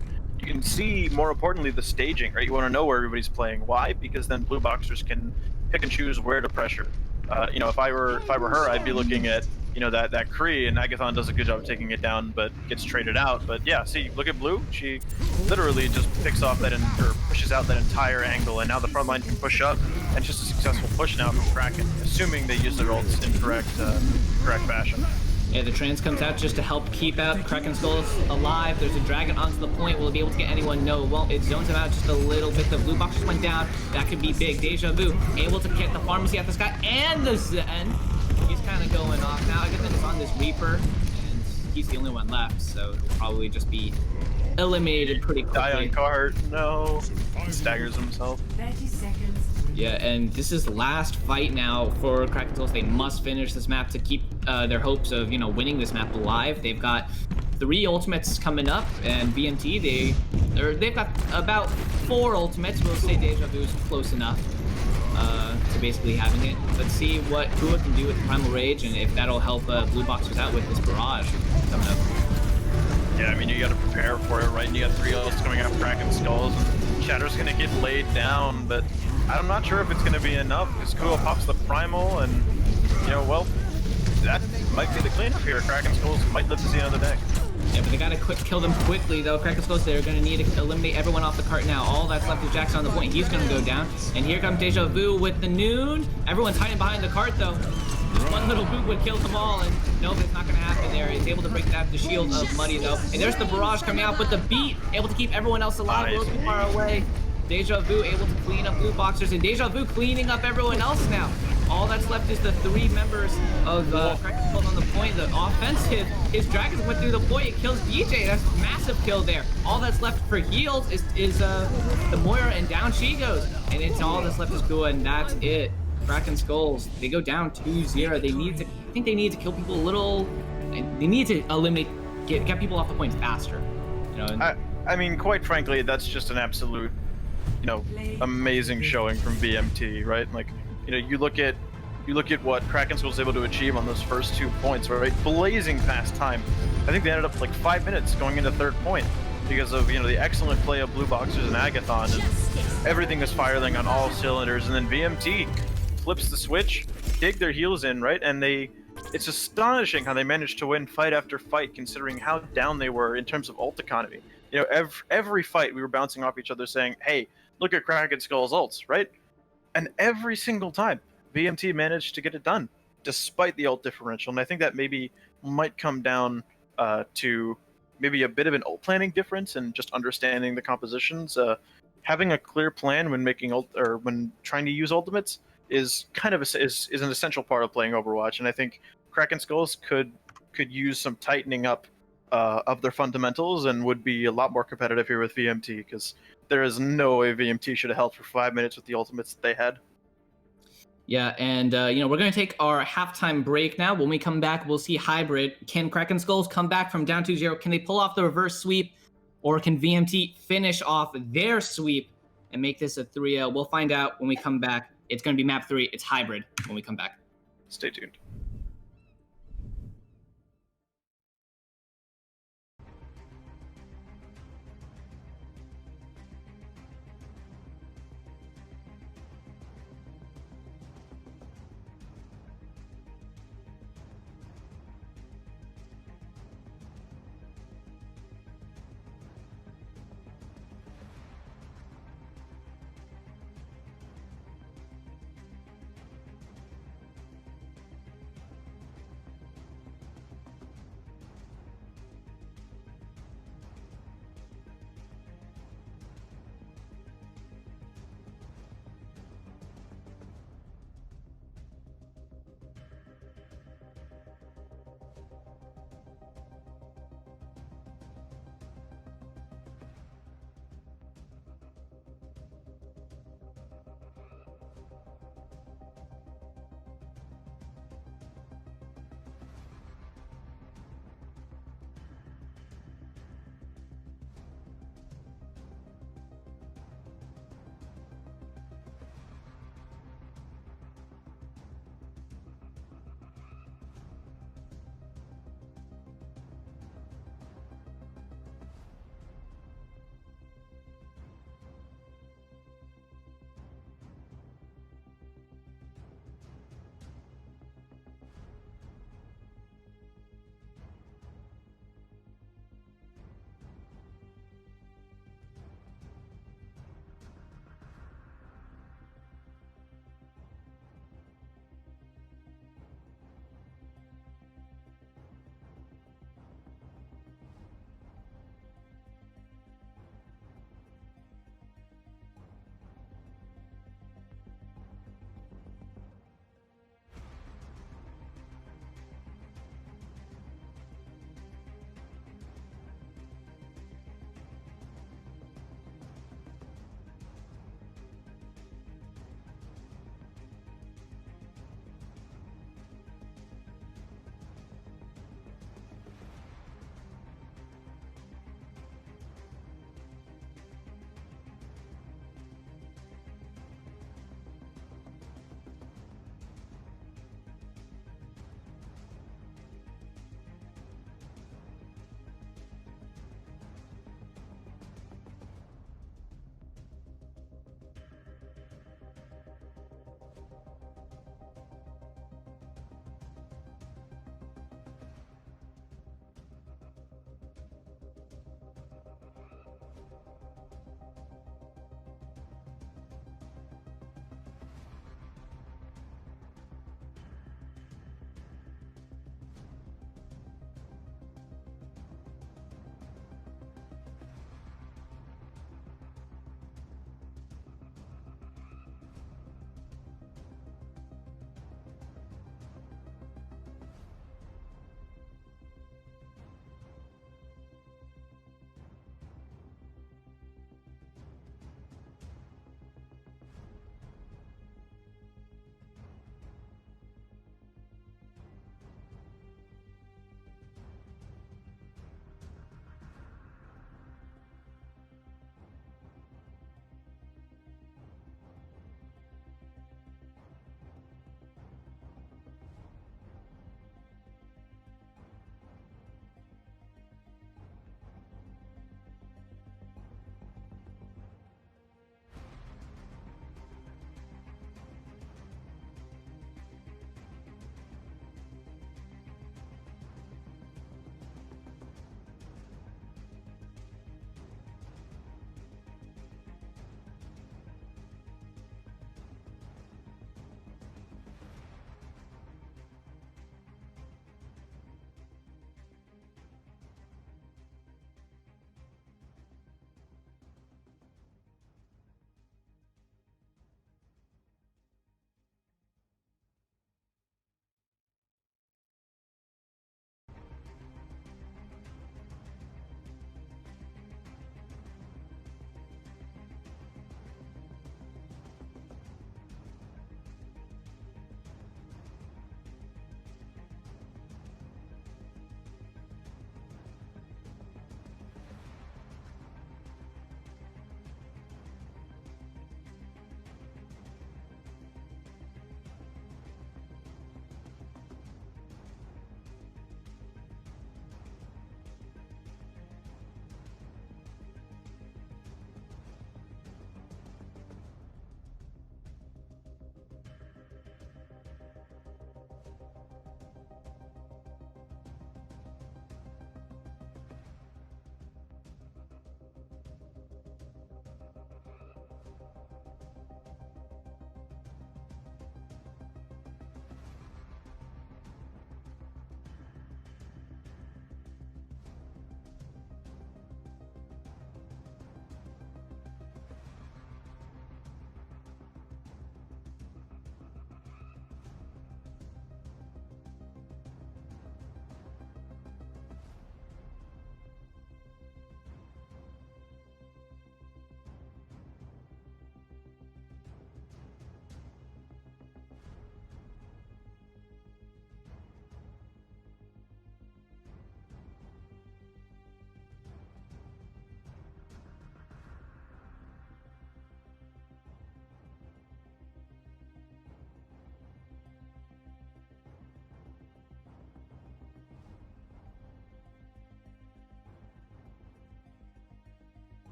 see, more importantly, the staging, right? You want to know where everybody's playing. Why? Because then Blue Boxers can pick and choose where to pressure. If I were her, I'd be looking at that Kree, and Agathon does a good job of taking it down, but gets traded out. But yeah, see, look at Blue. She literally just picks off that or pushes out that entire angle, and now the front line can push up, and it's just a successful push now from Kraken, assuming they use their ults in correct fashion. Yeah, the Trance comes out just to help keep out Kraken Skulls alive. There's a dragon onto the point. Will it be able to get anyone? No. Well, it zones him out just a little bit. The Blue Boxers went down. That could be big. Deja Vu able to get the pharmacy at the sky and the Zen. He's kind of going off now. I guess it's on this Reaper, and he's the only one left, so he'll probably just be eliminated pretty quickly. Die on cart. No. He staggers himself. 30 seconds. Yeah, and this is the last fight now for Kraken Skulls. They must finish this map to keep their hopes of, winning this map alive. They've got 3 ultimates coming up, and BMT, they've got about 4 ultimates. We'll say Deja Vu is close enough to basically having it. Let's see what Kua can do with the Primal Rage, and if that'll help Blue Boxers out with this barrage coming up. Yeah, I mean, you gotta prepare for it, right? And you got 3 ults coming out, Kraken Skulls, and Shatter's gonna get laid down, but I'm not sure if it's going to be enough, because Kua pops the Primal, and, that might be the cleanup here. Kraken Skulls might live to see another day. Yeah, but they got to kill them quickly, though. Kraken Skulls, they're going to need to eliminate everyone off the cart now. All that's left is Jackson on the point. He's going to go down. And here comes Deja Vu with the Noon. Everyone's hiding behind the cart, though. Just one little boot would kill them all, and nope, it's not going to happen there. He's able to break the shield of Muddy, though. And there's the barrage coming out, but the beat able to keep everyone else alive a little too far away. Deja Vu able to clean up Blue Boxers, and Deja Vu cleaning up everyone else now. All that's left is the 3 members of Kraken Skulls on the point. The offensive, his dragons went through the point. It kills DJ. That's a massive kill there. All that's left for heals is the Moira, and down she goes. And it's all that's left is Gua, and that's it. Kraken Skulls, they go down 2-0. I think they need to kill people a little. They need to eliminate, get people off the point faster. You know. I mean, quite frankly, that's just an absolute, amazing showing from VMT, right? Like, you look at what Kraken was able to achieve on those first 2 points, right? Blazing fast time. I think they ended up like 5 minutes going into third point because of the excellent play of Blue Boxers and Agathon, and everything is firing on all cylinders. And then VMT flips the switch, dig their heels in, right? And it's astonishing how they managed to win fight after fight, considering how down they were in terms of ult economy. Every fight we were bouncing off each other saying, hey, look at Kraken Skull's ults, right? And every single time, VMT managed to get it done, despite the ult differential. And I think that maybe might come down to maybe a bit of an ult planning difference and just understanding the compositions. Having a clear plan when making ult, or when trying to use ultimates is kind of is an essential part of playing Overwatch. And I think Kraken Skulls could use some tightening up of their fundamentals and would be a lot more competitive here with VMT, because there is no way VMT should have held for 5 minutes with the ultimates that they had. Yeah, and we're going to take our halftime break now. When we come back, we'll see Hybrid. Can Kraken Skulls come back from down 2-0? Can they pull off the reverse sweep? Or can VMT finish off their sweep and make this a 3-0? We'll find out when we come back. It's going to be map 3. It's Hybrid when we come back. Stay tuned.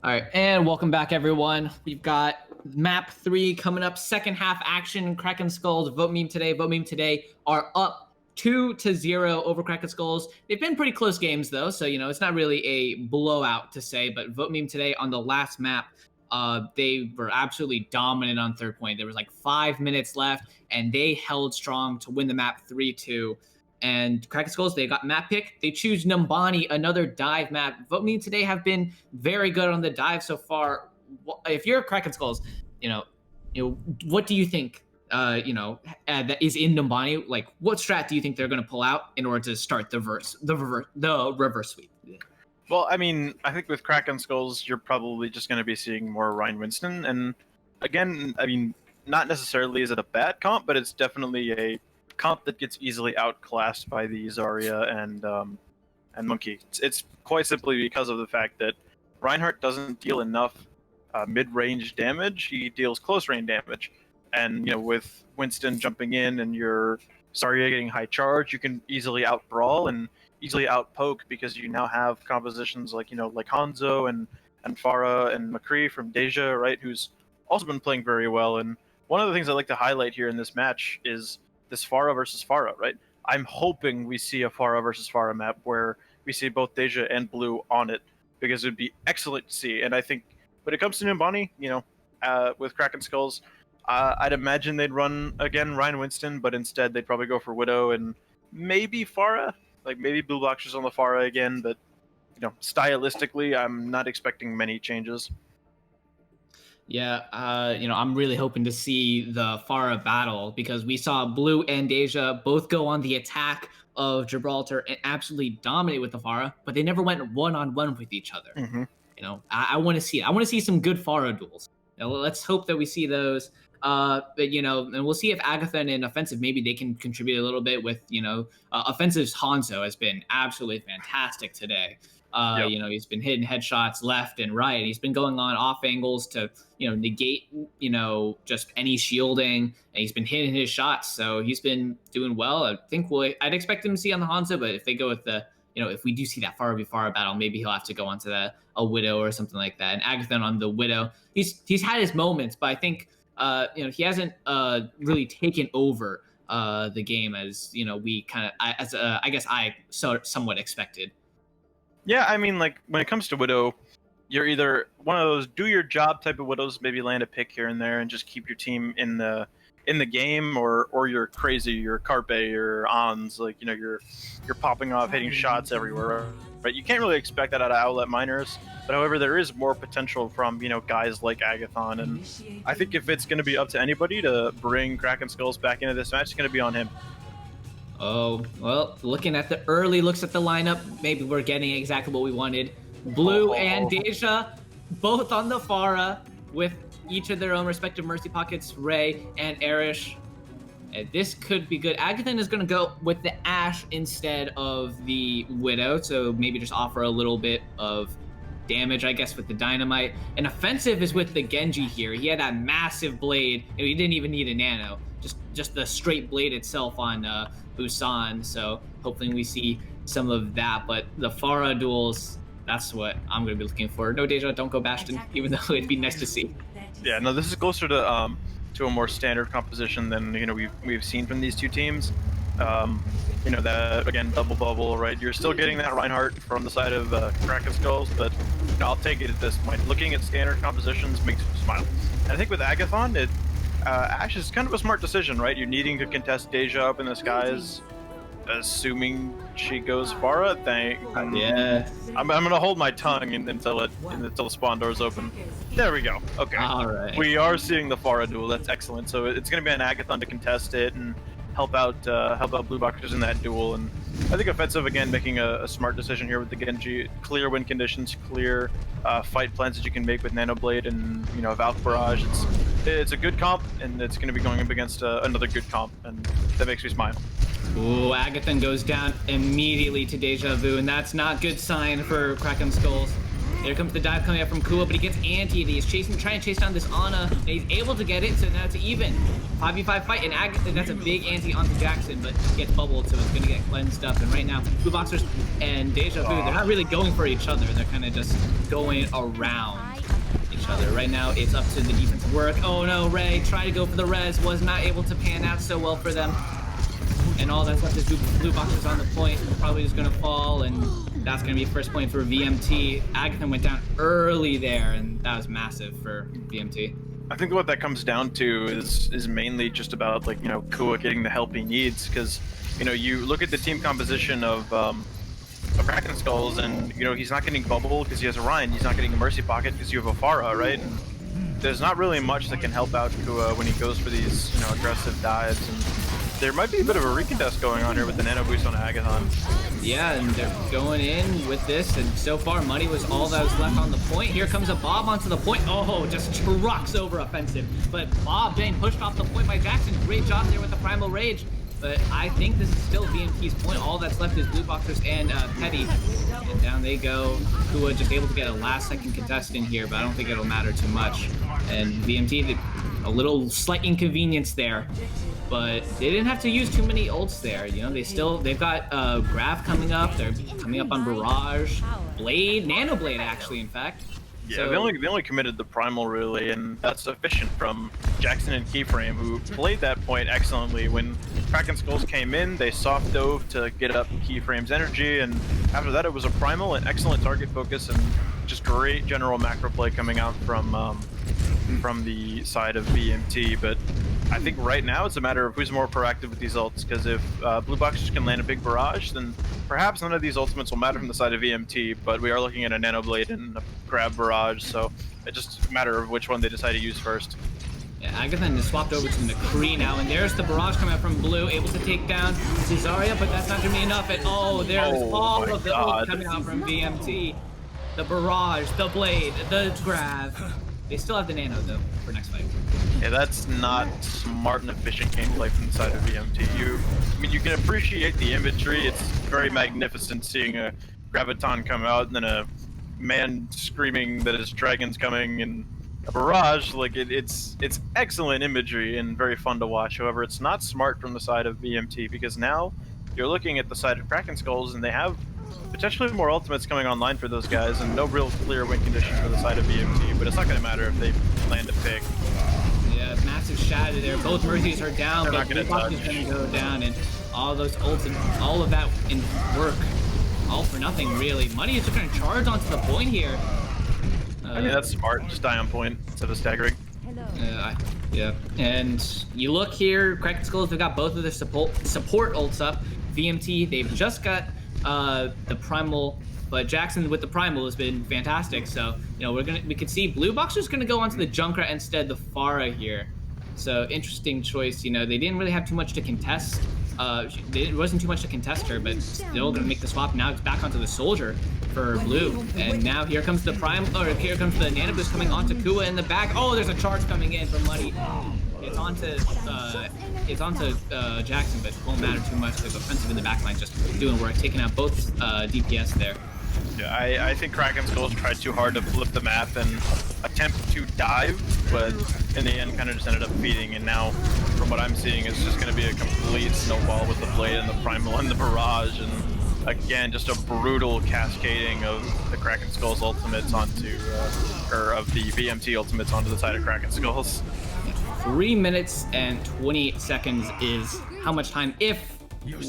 All right, and welcome back, everyone. We've got map 3 coming up, second half action. Kraken Skulls, vote meme today. Vote meme today are up 2-0 over Kraken Skulls. They've been pretty close games though, so it's not really a blowout to say. But vote meme today on the last map, they were absolutely dominant on third point. There was like 5 minutes left, and they held strong to win the map 3-2. And Kraken Skulls, they got map pick. They choose Numbani, another dive map. Vote me today have been very good on the dive so far. If you're Kraken Skulls, what do you think? That is in Numbani. Like, what strat do you think they're going to pull out in order to start the reverse sweep? Well, I mean, I think with Kraken Skulls, you're probably just going to be seeing more Ryan Winston. And again, I mean, not necessarily is it a bad comp, but it's definitely a comp that gets easily outclassed by the Zarya and Monkey. It's quite simply because of the fact that Reinhardt doesn't deal enough mid-range damage. He deals close-range damage. And, with Winston jumping in and your Zarya getting high charge, you can easily out-brawl and easily out-poke because you now have compositions like Hanzo and Pharah and McCree from Deja, right, who's also been playing very well. And one of the things I'd like to highlight here in this match is this Pharah versus Pharah, right? I'm hoping we see a Pharah versus Pharah map where we see both Deja and Blue on it, because it would be excellent to see. And I think when it comes to Numbani, with Kraken Skulls, I'd imagine they'd run, again, Ryan Winston, but instead they'd probably go for Widow and maybe Pharah, like maybe Blue Boxers on the Pharah again, but, stylistically, I'm not expecting many changes. Yeah, I'm really hoping to see the Pharah battle, because we saw Blue and Deja both go on the attack of Gibraltar and absolutely dominate with the Pharah, but they never went one-on-one with each other. Mm-hmm. I want to see it. I want to see some good Pharah duels. Let's hope that we see those. But and we'll see if Agatha and Offensive, maybe they can contribute a little bit with, Offensive's Hanzo has been absolutely fantastic today. Yep. He's been hitting headshots left and right. He's been going on off angles to, negate, just any shielding, and he's been hitting his shots. So he's been doing well. I think I'd expect him to see on the Hanzo, but if they go with the, if we do see that Pharah v Pharah battle, maybe he'll have to go onto a Widow or something like that. And Agatha on the Widow, he's had his moments, but I think, he hasn't really taken over the game as, we kind of, I guess I somewhat expected. Yeah, I mean, like, when it comes to Widow, you're either one of those do your job type of Widows, maybe land a pick here and there and just keep your team in the game, or you're crazy, you're Carpe, you're Ons, like, you're popping off, hitting shots everywhere, right? You can't really expect that out of Owlet miners, but however, there is more potential from, guys like Agathon, and I think if it's going to be up to anybody to bring Kraken Skulls back into this match, it's going to be on him. Oh, well, looking at the early looks at the lineup, maybe we're getting exactly what we wanted. Blue and Deja, both on the Pharah, with each of their own respective Mercy Pockets, Ray and Erish. And this could be good. Agathan is going to go with the Ashe instead of the Widow, so maybe just offer a little bit of damage, I guess, with the Dynamite. And Offensive is with the Genji here. He had that massive blade, and he didn't even need a nano. Just the straight blade itself on Busan, so hopefully we see some of that. But the Pharah duels, that's what I'm going to be looking for. No Deja, don't go Bastion, even though it'd be nice to see. Yeah, no, this is closer to a more standard composition than we've seen from these two teams. That, again, double bubble, right? You're still getting that Reinhardt from the side of Kraken Skulls, but I'll take it at this point. Looking at standard compositions makes me smile. And I think with Agathon, Ashe is kind of a smart decision, right? You're needing to contest Deja up in the skies, assuming she goes Pharah. Yeah. I'm gonna hold my tongue until the spawn doors open. There we go. Okay. All right. We are seeing the Pharah duel. That's excellent. So it's gonna be an Agathon to contest it and help out Blue Boxers in that duel. And I think Offensive, again, making a smart decision here with the Genji. Clear win conditions, clear fight plans that you can make with Nanoblade and Valk Barrage. It's a good comp, and it's going to be going up against another good comp, and that makes me smile. Ooh, Agathan goes down immediately to Deja Vu, and that's not good sign for Kraken Skulls. Here comes the dive coming up from Kua, but he gets antied. He's trying to chase down this Ana, and he's able to get it, so now it's even. 5v5 fight, and Agatha, that's a big anti onto Jackson, but gets bubbled, so it's going to get cleansed up. And right now, Blue Boxers and Deja Vu, they're not really going for each other. They're kind of just going around. other. Right now, it's up to the defensive work. Oh no, Ray tried to go for the res, was not able to pan out so well for them. And all that's left is blue boxers on the point. Probably just gonna fall, and that's gonna be first point for VMT. Agatha went down early there, and that was massive for VMT. I think what that comes down to is mainly just about, like, you know, Kua getting the help he needs, because, you know, you look at the team composition of Kraken Skulls, and, you know, he's not getting Bubble because he has a Ryan, he's not getting a Mercy Pocket because you have a Pharah, right? And there's not really much that can help out Kua when he goes for these, you know, aggressive dives, and there might be a bit of a recontest going on here with the Nano Boost on Agathon. Yeah, and they're going in with this, and so far money was all that was left on the point. Here comes a Bob onto the point. Oh, just trucks over offensive. But Bob being pushed off the point by Jackson. Great job there with the Primal Rage. But I think this is still VMT's point. All that's left is Blue Boxers and Petty. And down they go. Kua just able to get a last-second contest in here, but I don't think it'll matter too much. And VMT, a little slight inconvenience there. But they didn't have to use too many ults there. You know, they've got Graph coming up. They're coming up on Barrage, Blade, Nano Blade actually, in fact. Yeah, so, they only committed the Primal, really, and that's sufficient from Jackson and Keyframe, who played that point excellently. When Kraken Skulls came in, they soft dove to get up Keyframe's energy, and after that it was a Primal, an excellent target focus, and just great general macro play coming out from the side of VMT. But I think right now it's a matter of who's more proactive with these ults, because if Blue Boxers can land a big barrage, then perhaps none of these ultimates will matter from the side of VMT, but we are looking at a Nano Blade and a Grab Barrage, so it's just a matter of which one they decide to use first. Yeah, Agatha is swapped over to McCree now, and there's the barrage coming out from Blue, able to take down Cesaria, but that's not going to be enough. And there's all of the ult coming out from VMT. The barrage, the blade, the grab. They still have the nano, though, for next fight. Yeah, that's not smart and efficient gameplay from the side of VMT. I mean, you can appreciate the imagery. It's very magnificent seeing a Graviton come out and then a man screaming that his dragon's coming and a barrage. Like, it's excellent imagery and very fun to watch. However, it's not smart from the side of VMT, because now you're looking at the side of Kraken Skulls and they have potentially more ultimates coming online for those guys, and no real clear win conditions for the side of VMT, but it's not going to matter if they land a pick. Yeah, massive shatter there. Both Mercies are down, They're but not going to touch. Is going to go down, and all those ults and all of that in work, all for nothing, really. Money is just going to charge onto the point here. I mean, that's smart. Just die on point instead of staggering. Yeah, and you look here, Kraken Skulls, they've got both of their support ults up. VMT, they've just got the Primal, but Jackson with the Primal has been fantastic. So, you know, we could see Blue Boxer's gonna go onto the Junkrat instead, the Pharah here. So interesting choice. You know, they didn't really have too much to contest. It wasn't too much to contest her, but still gonna make the swap. Now it's back onto the Soldier for Blue, and now here comes the here comes the Nano Boost coming onto Kua in the back. Oh, there's a charge coming in from Muddy. It's onto Jackson, but it won't matter too much because offensive in the backline just doing work, taking out both DPS there. Yeah, I think Kraken Skulls tried too hard to flip the map and attempt to dive, but in the end kind of just ended up feeding, and now from what I'm seeing it's just going to be a complete snowball with the Blade and the Primal and the Barrage, and again just a brutal cascading of the Kraken Skulls ultimates onto, or of the VMT ultimates onto the side of Kraken Skulls. 3 minutes and 28 seconds is how much time if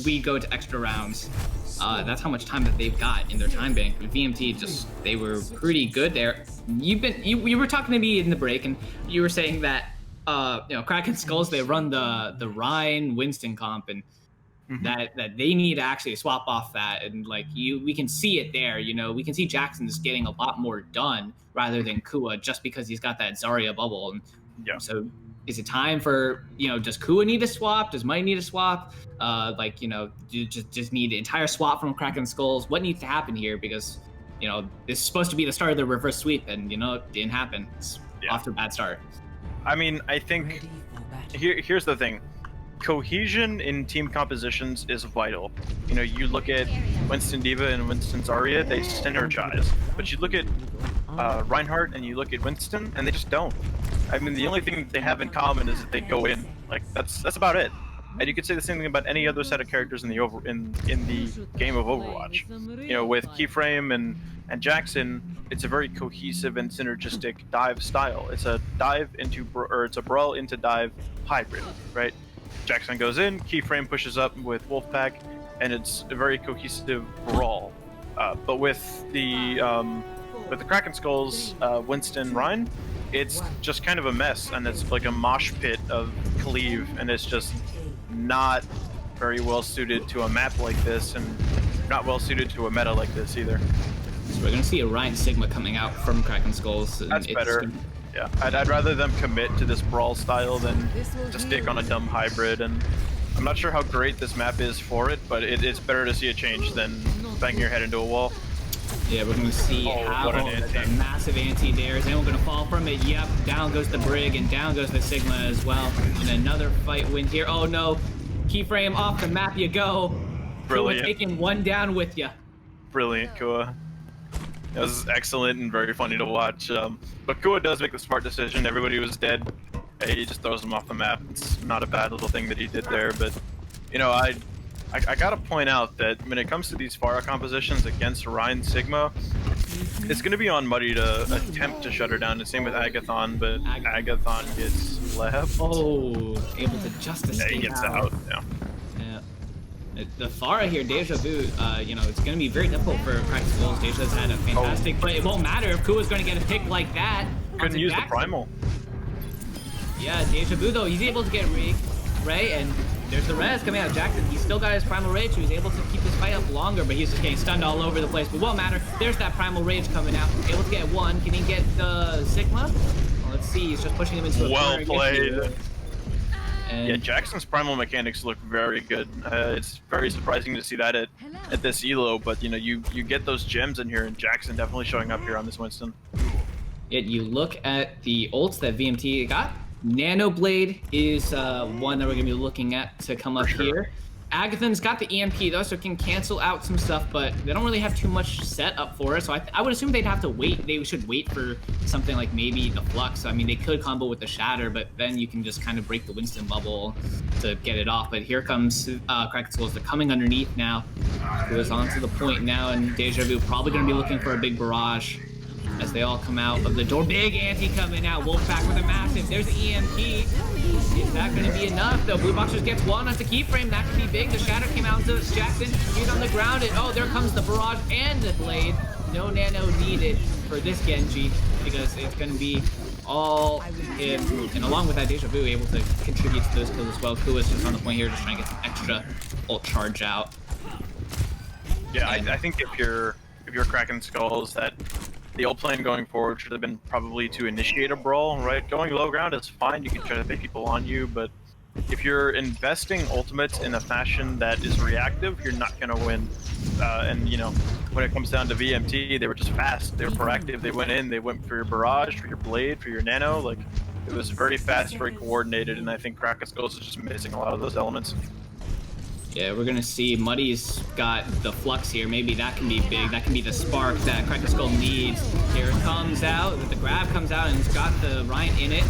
we go to extra rounds. That's how much time that they've got in their time bank. VMT they were pretty good there. You were talking to me in the break, and you were saying that you know, Kraken Skulls, they run the Ryan Winston comp, and that they need to actually swap off that, and like we can see it there. You know, we can see Jackson's getting a lot more done rather than Kua, just because he's got that Zarya bubble. And yeah, so is it time for, you know, does Kua need to swap? Does Might need to swap? Like, you know, you just need the entire swap from Kraken Skulls? What needs to happen here? Because, you know, this is supposed to be the start of the reverse sweep, and, you know, it didn't happen. It's off to a bad start. I mean, I think here's the thing. Cohesion in team compositions is vital. You know, you look at Winston D.Va and Winston Zarya, they synergize. But you look at Reinhardt and you look at Winston, and they just don't. I mean, the only thing they have in common is that they go in. Like, that's about it. And you could say the same thing about any other set of characters in the in the game of Overwatch. You know, with Keyframe and Jackson, it's a very cohesive and synergistic dive style. It's a dive into or it's a brawl into dive hybrid, right? Jackson goes in, Keyframe pushes up with Wolfpack, and it's a very cohesive brawl. But with the Kraken Skulls, Winston Ryan, it's just kind of a mess, and it's like a mosh pit of cleave, and it's just not very well suited to a map like this, and not well suited to a meta like this either. So we're gonna see a Ryan Sigma coming out from Kraken Skulls. That's better. Yeah, I'd rather them commit to this brawl style than to stick on a dumb hybrid, and I'm not sure how great this map is for it, but it's better to see a change than banging your head into a wall. Yeah, we're gonna see how the massive anti there. Is anyone gonna fall from it? Yep, down goes the Brig, and down goes the Sigma as well. And another fight win here. Oh no, Keyframe off the map you go. Brilliant. Kua taking one down with you. Brilliant, Kua. That was excellent and very funny to watch. But Kua does make the smart decision. Everybody was dead. He just throws them off the map. It's not a bad little thing that he did there, but you know, I gotta point out that when it comes to these Pharah compositions against Ryan Sigma, it's gonna be on Muddy to attempt to shut her down. The same with Agathon, but Agathon gets left. Oh, able to just escape. Yeah, he gets out. Yeah. The Pharah here, Deja Vu, you know, it's going to be very difficult for Kraken Skulls. Deja's had a fantastic, but it won't matter if Kua's going to get a pick like that. Couldn't use the Primal. Yeah, Deja Vu, though, he's able to get rigged, right? And there's the res coming out of Jackson. He's still got his Primal Rage, so he's able to keep his fight up longer, but he's just getting stunned all over the place. But won't matter. There's that Primal Rage coming out. Able to get one. Can he get the Sigma? Well, let's see. He's just pushing him into a well played. And yeah, Jackson's primal mechanics look very good. It's very surprising to see that at this elo, but you know, you get those gems in here, and Jackson definitely showing up here on this Winston. Yet you look at the ults that VMT got. Nano Blade is one that we're gonna be looking at to come up here. Agathon's got the EMP though, so it can cancel out some stuff, but they don't really have too much set up for it. So I would assume they'd have to wait. They should wait for something like maybe the Flux. I mean, they could combo with the Shatter, but then you can just kind of break the Winston bubble to get it off. But here comes Kraken Skulls. They're coming underneath now. It was onto the point now, and Deja Vu probably going to be looking for a big barrage as they all come out of the door. Big anti coming out. Wolfpack with a massive. There's the EMP. Is that going to be enough, though? Blue Boxers gets one onto Keyframe. That could be big. The Shatter came out to Jackson. He's on the ground. And oh, there comes the barrage and the Blade. No nano needed for this Genji because it's going to be all him. And along with that, Deja Vu able to contribute to those kills as well. Kua's just on the point here, just trying to get some extra ult charge out. Yeah, I think if you're Kraken Skulls, that the old plan going forward should have been probably to initiate a brawl, right? Going low ground is fine, you can try to pick people on you, but if you're investing ultimates in a fashion that is reactive, you're not going to win. And, you know, when it comes down to VMT, they were just fast, they were proactive, they went in, they went for your barrage, for your blade, for your nano, like, it was very fast, very coordinated, and I think Kraken Skulls is just missing a lot of those elements. Yeah, we're gonna see Muddy's got the Flux here. Maybe that can be big. That can be the spark that Kraken Skull needs. Here it comes out. The grab comes out and it's got the Ryan in it.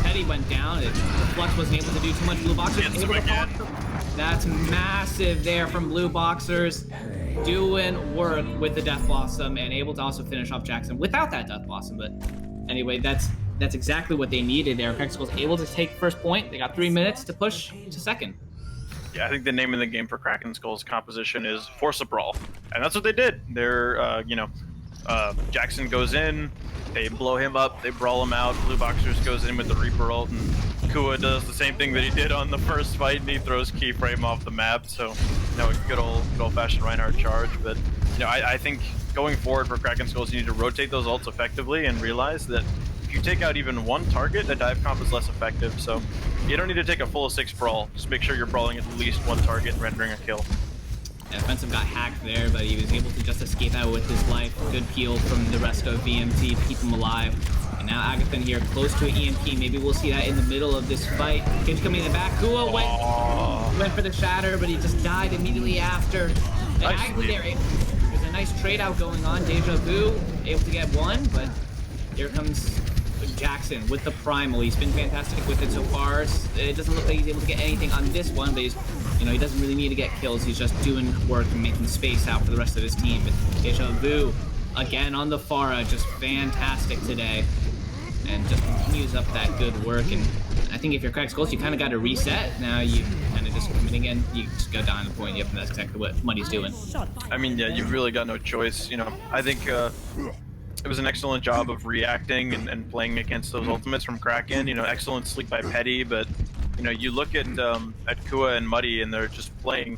Petty went down. The Flux wasn't able to do too much. Blue Boxers able to fall. That's massive there from Blue Boxers. Doing work with the Death Blossom and able to also finish off Jackson without that Death Blossom. But anyway, that's exactly what they needed there. Kraken Skull's able to take first point. They got 3 minutes to push to second. Yeah, I think the name of the game for Kraken Skull's composition is Force a Brawl, and that's what they did. They're, Jackson goes in, they blow him up, they brawl him out. Blue Boxers goes in with the Reaper ult, and Kua does the same thing that he did on the first fight, and he throws Keyframe off the map. So, you know, a good old-fashioned Reinhardt charge. But, you know, I think going forward for Kraken Skulls, you need to rotate those ults effectively and realize that if you take out even one target, a dive comp is less effective. So you don't need to take a full 6 brawl. Just make sure you're brawling at least one target and rendering a kill. Yeah, Offensive got hacked there, but he was able to just escape out with his life. Good peel from the rest of VMT to keep him alive. And now Agathon here, close to an EMP. Maybe we'll see that in the middle of this fight. Kinch coming in the back. Kua went for the Shatter, but he just died immediately after. And Agathon there, there's a nice trade out going on. Deja Vu able to get one, but here comes Jackson with the Primal. He's been fantastic with it so far. It doesn't look like he's able to get anything on this one, but he's, he doesn't really need to get kills. He's just doing work and making space out for the rest of his team. But Deja Vu, again on the Pharah, just fantastic today. And just continues up that good work. And I think if you're Kraken Skulls, you kind of got to reset. Now you kind of just committing in. You just go down the point. Yep, and that's exactly what Muddy's doing. I mean, yeah, you've really got no choice. I think it was an excellent job of reacting and playing against those ultimates from Kraken. Excellent sleep by Petty, but you look at Kua and Muddy, and they're just playing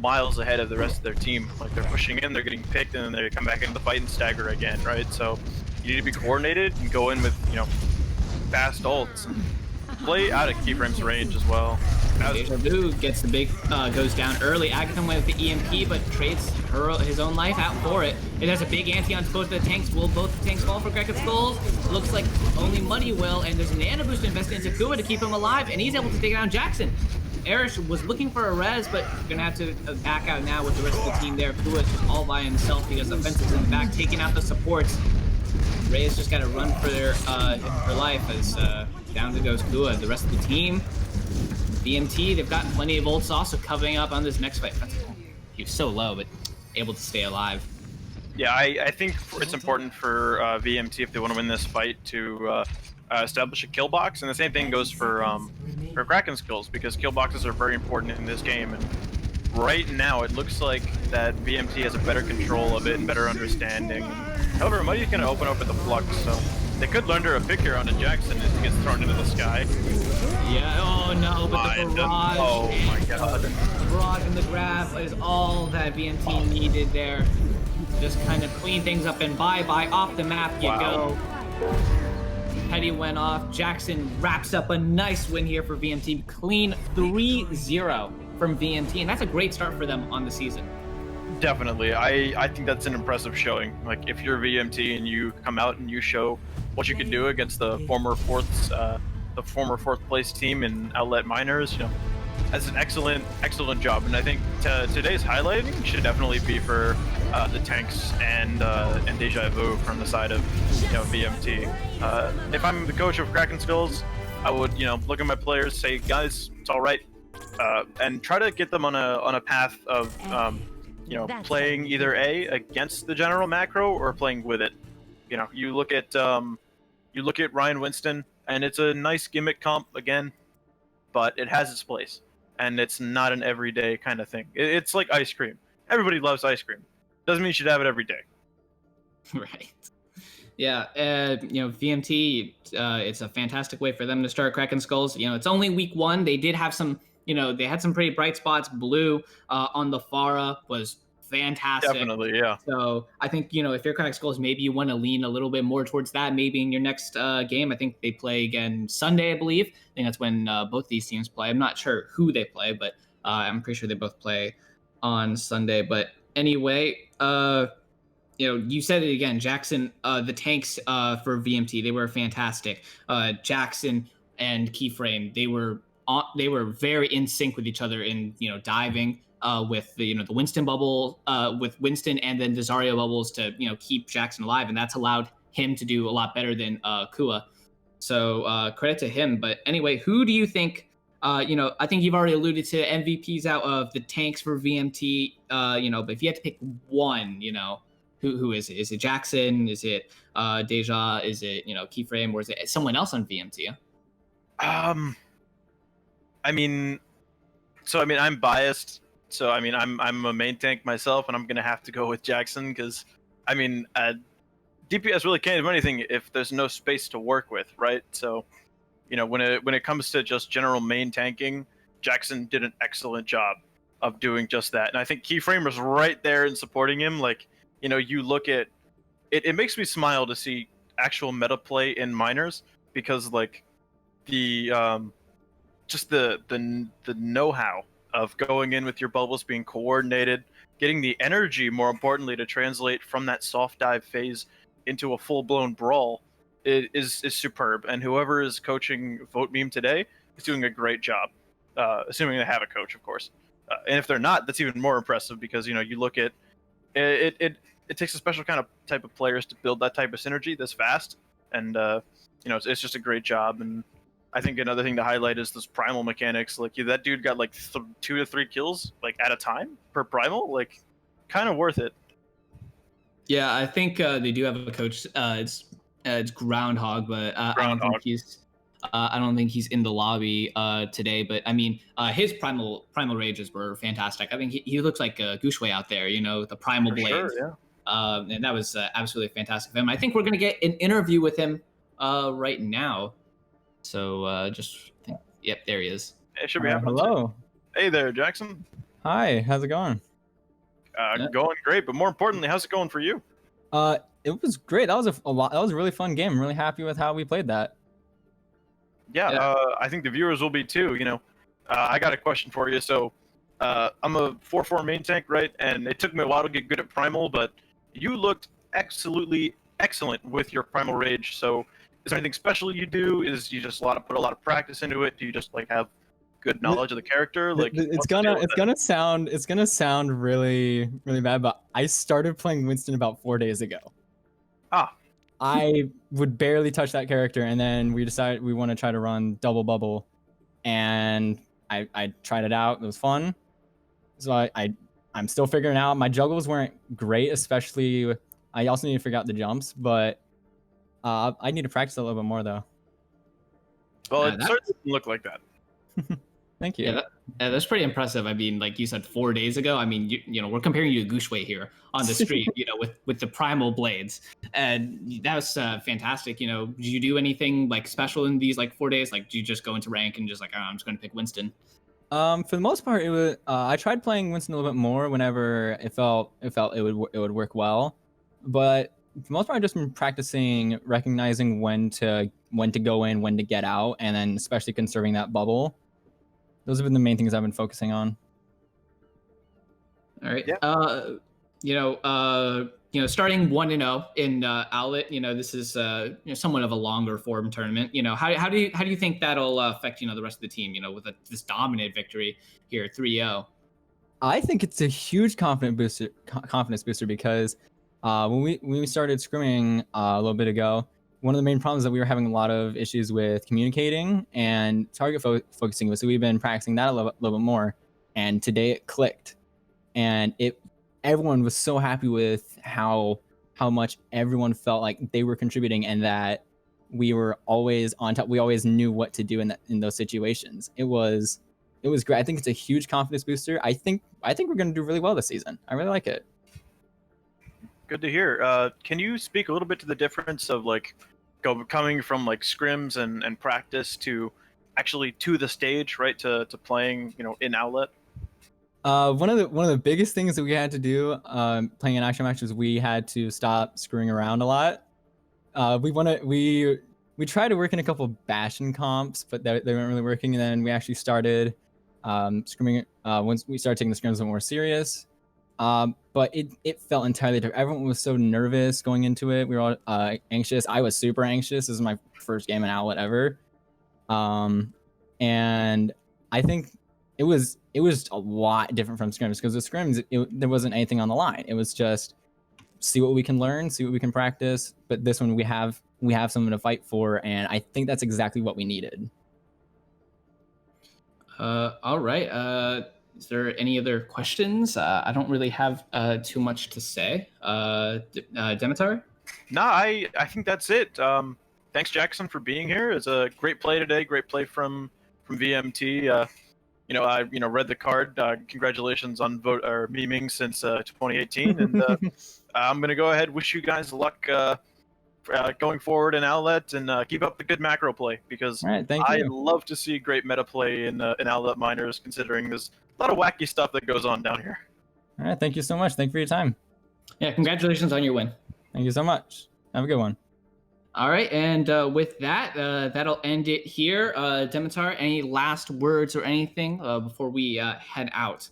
miles ahead of the rest of their team. Like, they're pushing in, they're getting picked, and then they come back into the fight and stagger again, right? So you need to be coordinated and go in with fast ults and play out of Keyframe's range as well. Deja Vu gets the big, goes down early. Agathon went with the EMP, but trades his own life out for it. It has a big ante on both of the tanks. Will both the tanks fall for Kraken Skulls? Looks like only Muddy will, and there's a nano boost invested into Kua to keep him alive, and he's able to take down Jackson. Erish was looking for a res, but gonna have to back out now with the rest of the team there. Kua is just all by himself because offensive's in the back, taking out the supports. Reyes just got to run for their life as down to goes Kua. The rest of the team, VMT, they've got plenty of ults also coming up on this next fight. He was so low, but able to stay alive. Yeah, I think it's important for VMT, if they want to win this fight, to establish a kill box, and the same thing goes for Kraken Skulls, because kill boxes are very important in this game. And right now, it looks like that VMT has a better control of it and better understanding. However, Muddy's going to open up with the Flux, so they could learn a pick here on a Jackson as he gets thrown into the sky. Yeah, oh no, but the barrage. Oh my god. The barrage and the grab is all that VMT needed there. Just kind of clean things up, and bye-bye, off the map you go. Petty went off. Jackson wraps up a nice win here for VMT. Clean 3-0 from VMT, and that's a great start for them on the season. Definitely. I think that's an impressive showing. Like, if you're VMT and you come out and you show what you can do against the former fourth place team in Owlet Miners, that's an excellent job. And I think today's highlighting should definitely be for the tanks and Deja Vu from the side of VMT. If I'm the coach of Kraken Skulls, I would look at my players, say, guys, it's all right, and try to get them on a path of playing either against the general macro or playing with it. You look at Ryan Winston, and it's a nice gimmick comp again, but it has its place, and it's not an everyday kind of thing. It's like ice cream. Everybody loves ice cream. Doesn't mean you should have it every day. Right. Yeah. VMT. It's a fantastic way for them to start Kraken Skulls. It's only week 1. They did have some. They had some pretty bright spots. Blue on the Pharah was fantastic. Definitely, yeah. So I think, if you're Kraken Skulls, maybe you want to lean a little bit more towards that. Maybe in your next game. I think they play again Sunday, I believe. I think that's when both these teams play. I'm not sure who they play, but I'm pretty sure they both play on Sunday. But anyway, you said it again, Jackson, the tanks for VMT, they were fantastic. Jackson and Keyframe, they were very in sync with each other in diving with the the Winston bubble with Winston, and then the Zarya bubbles to keep Jackson alive, and that's allowed him to do a lot better than Kua. So credit to him. But anyway, who do you think? I think you've already alluded to MVPs out of the tanks for VMT. But if you had to pick one, who is it? Is it Jackson? Is it Deja? Is it Keyframe, or is it someone else on VMT? I'm biased, so I'm a main tank myself, and I'm gonna have to go with Jackson because DPS really can't do anything if there's no space to work with, right? So, when it comes to just general main tanking, Jackson did an excellent job of doing just that, and I think Keyframe was right there and supporting him. Like, you look at it, it makes me smile to see actual meta play in minors, because like the know-how of going in with your bubbles, being coordinated, getting the energy, more importantly, to translate from that soft dive phase into a full-blown brawl is superb. And whoever is coaching Vote Meme today is doing a great job, assuming they have a coach, of course. And if they're not, that's even more impressive, because you look at it takes a special type of players to build that type of synergy this fast. and it's just a great job. And I think another thing to highlight is this primal mechanics. Like that dude got like 2 to 3 kills like at a time per primal, like kind of worth it. Yeah, I think they do have a coach. It's Groundhog, but Groundhog. I don't think he's in the lobby today. But I mean, his primal rages were fantastic. I think he looks like Gushway out there, the primal For blades. sure, And that was absolutely fantastic of him. I think we're gonna get an interview with him right now. So yep, there he is. it should be happening soon. Hello. Hey there, Jackson. Hi. How's it going? Yeah. Going great, but more importantly, how's it going for you? It was great. That was a lot. That was a really fun game. I'm really happy with how we played that. Yeah. I think the viewers will be too. I got a question for you. So, I'm a 4/4 main tank, right? And it took me a while to get good at primal, but you looked absolutely excellent with your primal rage. So, is there anything special you do? Is you just put a lot of practice into it? Do you just have good knowledge of the character? Like, It's gonna sound really really bad, but I started playing Winston about 4 days ago. Ah. I would barely touch that character, and then we decided we want to try to run double bubble, and I tried it out. It was fun. So I'm still figuring out. My juggles weren't great, especially. I also need to figure out the jumps, but I need to practice a little bit more though. Well, it certainly doesn't look like that. Thank you. Yeah, that's pretty impressive. I mean, like you said 4 days ago. I mean, we're comparing you to Gushway here on the stream, with the primal blades, and that was fantastic. Did you do anything like special in these 4 days? Like, do you just go into rank and just I'm just going to pick Winston? For the most part, it was. I tried playing Winston a little bit more whenever it felt it would work well, but for the most part, I've just been practicing recognizing when to go in, when to get out, and then especially conserving that bubble. Those have been the main things I've been focusing on. All right. Yeah. Starting 1-0 in Owlet, this is somewhat of a longer form tournament. How do you think that'll affect the rest of the team? With this dominant victory here, 3-0. I think it's a huge confidence booster because when we started scrimming a little bit ago, one of the main problems that we were having a lot of issues with communicating and target focusing with. So we've been practicing that a little bit more, and today it clicked, and everyone was so happy with how much everyone felt like they were contributing and that we were always on top. We always knew what to do in those situations. It was great. I think it's a huge confidence booster. I think we're going to do really well this season. I really like it. Good to hear. Can you speak a little bit to the difference of coming from scrims and practice to actually to the stage, right? To playing, in Owlet? One of the biggest things that we had to do playing an action match was we had to stop screwing around a lot. We tried to work in a couple of Bastion comps, but they weren't really working. And then we actually started scrimming once we started taking the scrims a bit more serious. But it felt entirely different. Everyone was so nervous going into it. We were all anxious. I was super anxious. This is my first game in Owlet ever. And I think it was a lot different from scrims because the scrims, there wasn't anything on the line. It was just see what we can learn, see what we can practice. But this one we have something to fight for, and I think that's exactly what we needed. All right. Is there any other questions? I don't really have too much to say. Demetar? No, I think that's it. Thanks, Jackson, for being here. It's a great play today. Great play from VMT. I read the card. Congratulations on memeing since 2018, and I'm gonna go ahead. Wish you guys luck going forward in Owlet, and keep up the good macro play because All right, thank I you. love to see great meta play in Owlet minors, considering there's a lot of wacky stuff that goes on down here. All right, thank you so much. Thank you for your time. Yeah, congratulations on your win. Thank you so much. Have a good one. All right, and with that, that'll end it here. Demetar, any last words or anything before we head out?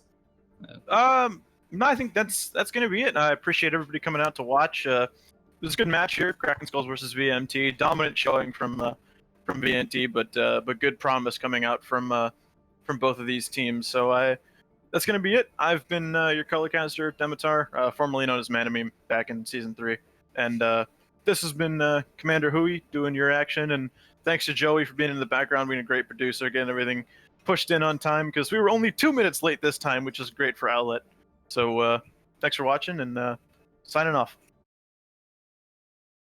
No, I think that's gonna be it. I appreciate everybody coming out to watch. It was a good match here, Kraken Skulls versus VMT. Dominant showing from VMT, but good promise coming out from both of these teams. So that's gonna be it. I've been your colorcaster, Demetar, formerly known as Manameme, back in season 3, and this has been Commander Hui doing your action, and thanks to Joey for being in the background, being a great producer, getting everything pushed in on time, because we were only 2 minutes late this time, which is great for Owlet. So thanks for watching, and signing off.